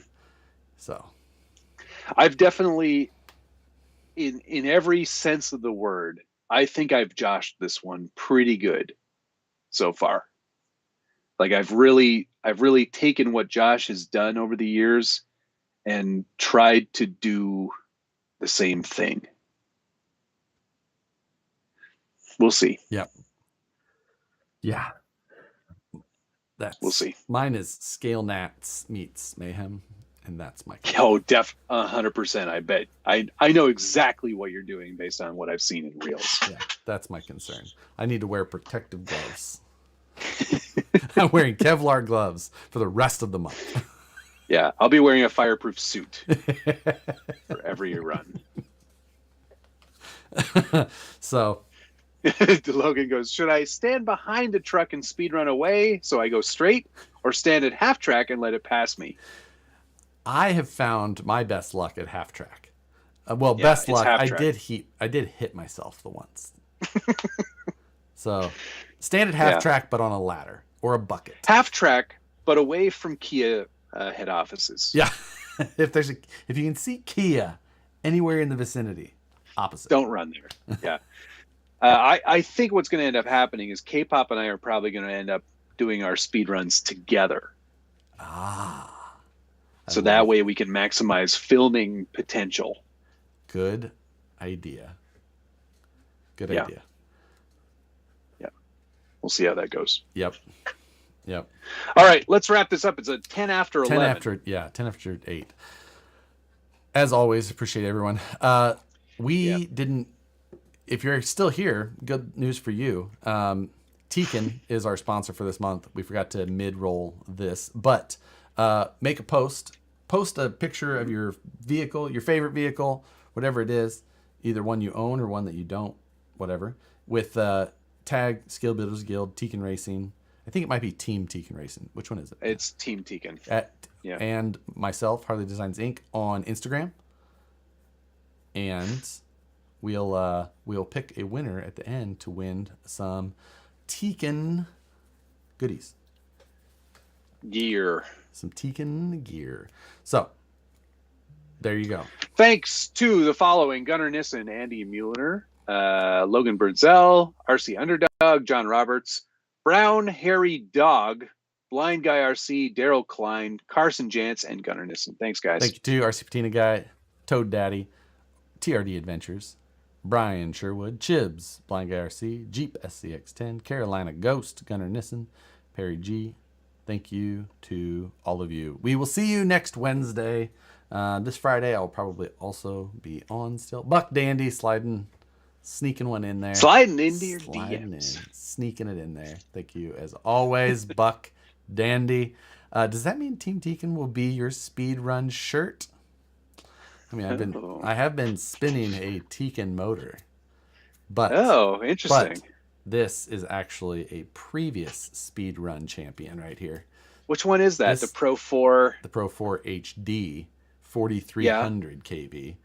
So, I've definitely, in every sense of the word, I think I've joshed this one pretty good so far. Like I've really taken what Josh has done over the years and tried to do the same thing. We'll see. Yep. Yeah. We'll see. Mine is Scale Gnats meets Mayhem, and that's my. 100%. I bet. I know exactly what you're doing based on what I've seen in reels. Yeah, that's my concern. I need to wear protective gloves. I'm wearing Kevlar gloves for the rest of the month. Yeah, I'll be wearing a fireproof suit for every run. So Logan goes, should I stand behind the truck and speed run away so I go straight, or stand at half track and let it pass me? I have found my best luck at half track. Best luck. I did hit myself the once. So stand at half track, but on a ladder or a bucket. Half track, but away from Kia head offices. Yeah. If you can see Kia anywhere in the vicinity, opposite. Don't run there. Yeah. I think what's going to end up happening is K-Pop and I are probably going to end up doing our speed runs together. So that way we can maximize filming potential. Good idea. Good idea. Yeah. We'll see how that goes. Yep. All right, let's wrap this up. It's a 10 after 11. 10 after 8. As always, appreciate everyone. We didn't. If you're still here, good news for you. Tekin is our sponsor for this month. We forgot to mid-roll this, but make a post a picture of your vehicle, your favorite vehicle, whatever it is, either one you own or one that you don't, whatever, with tag Skill Builders Guild, Tekin Racing. I think it might be Team Tekin Racing. Which one is it? It's Team Tekin. And myself, Harley Designs Inc. on Instagram. And we'll pick a winner at the end to win some Tekin goodies. Gear. Some Tekin gear. So, there you go. Thanks to the following: Gunnar Nissen, Andy Muellner, Logan Birdsell, RC Underdog, John Roberts, Brown Harry Dog, Blind Guy RC, Daryl Klein, Carson Jantz, and Gunnar Nissen. Thanks, guys. Thank you to RC Patina Guy, Toad Daddy, TRD Adventures, Brian Sherwood, Chibs, Blind Guy RC, Jeep SCX10, Carolina Ghost, Gunnar Nissen, Perry G. Thank you to all of you. We will see you next Wednesday. This Friday, I'll probably also be on still. Buck Dandy sneaking one in there. Sliding into your DMs. Sneaking it in there. Thank you as always, Buck Dandy. Does that mean Team Tekin will be your speed run shirt? I mean, I have been spinning a Tekin motor, but interesting. But this is actually a previous speed run champion right here. Which one is that? The Pro 4? The Pro 4 HD 4300 kV.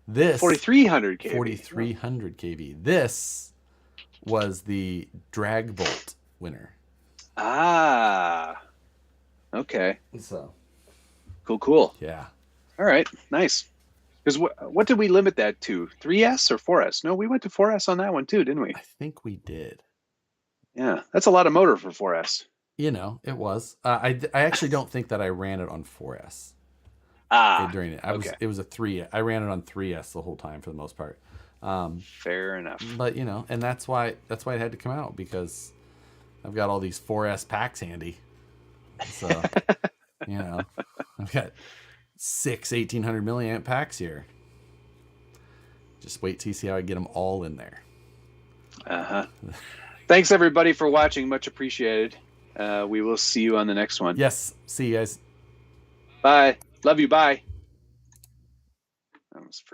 This 4300 kV. 4300 kV. This was the Drag Bolt winner. Ah. Okay. So. Cool. Yeah. All right. Nice. Because what did we limit that to? 3S or 4S? No, we went to 4S on that one too, didn't we? I think we did. Yeah, that's a lot of motor for 4S. You know, it was. I actually don't think that I ran it on 4S. During it, it was a 3. I ran it on 3S the whole time for the most part. Fair enough. But you know, and that's why it had to come out, because I've got all these 4S packs handy. So you know, I've got 6 1800 milliamp packs here. Just wait till you see how I get them all in there. Thanks everybody for watching. Much appreciated. We will see you on the next one. Yes. See you guys. Bye. Love you. Bye. I almost forgot.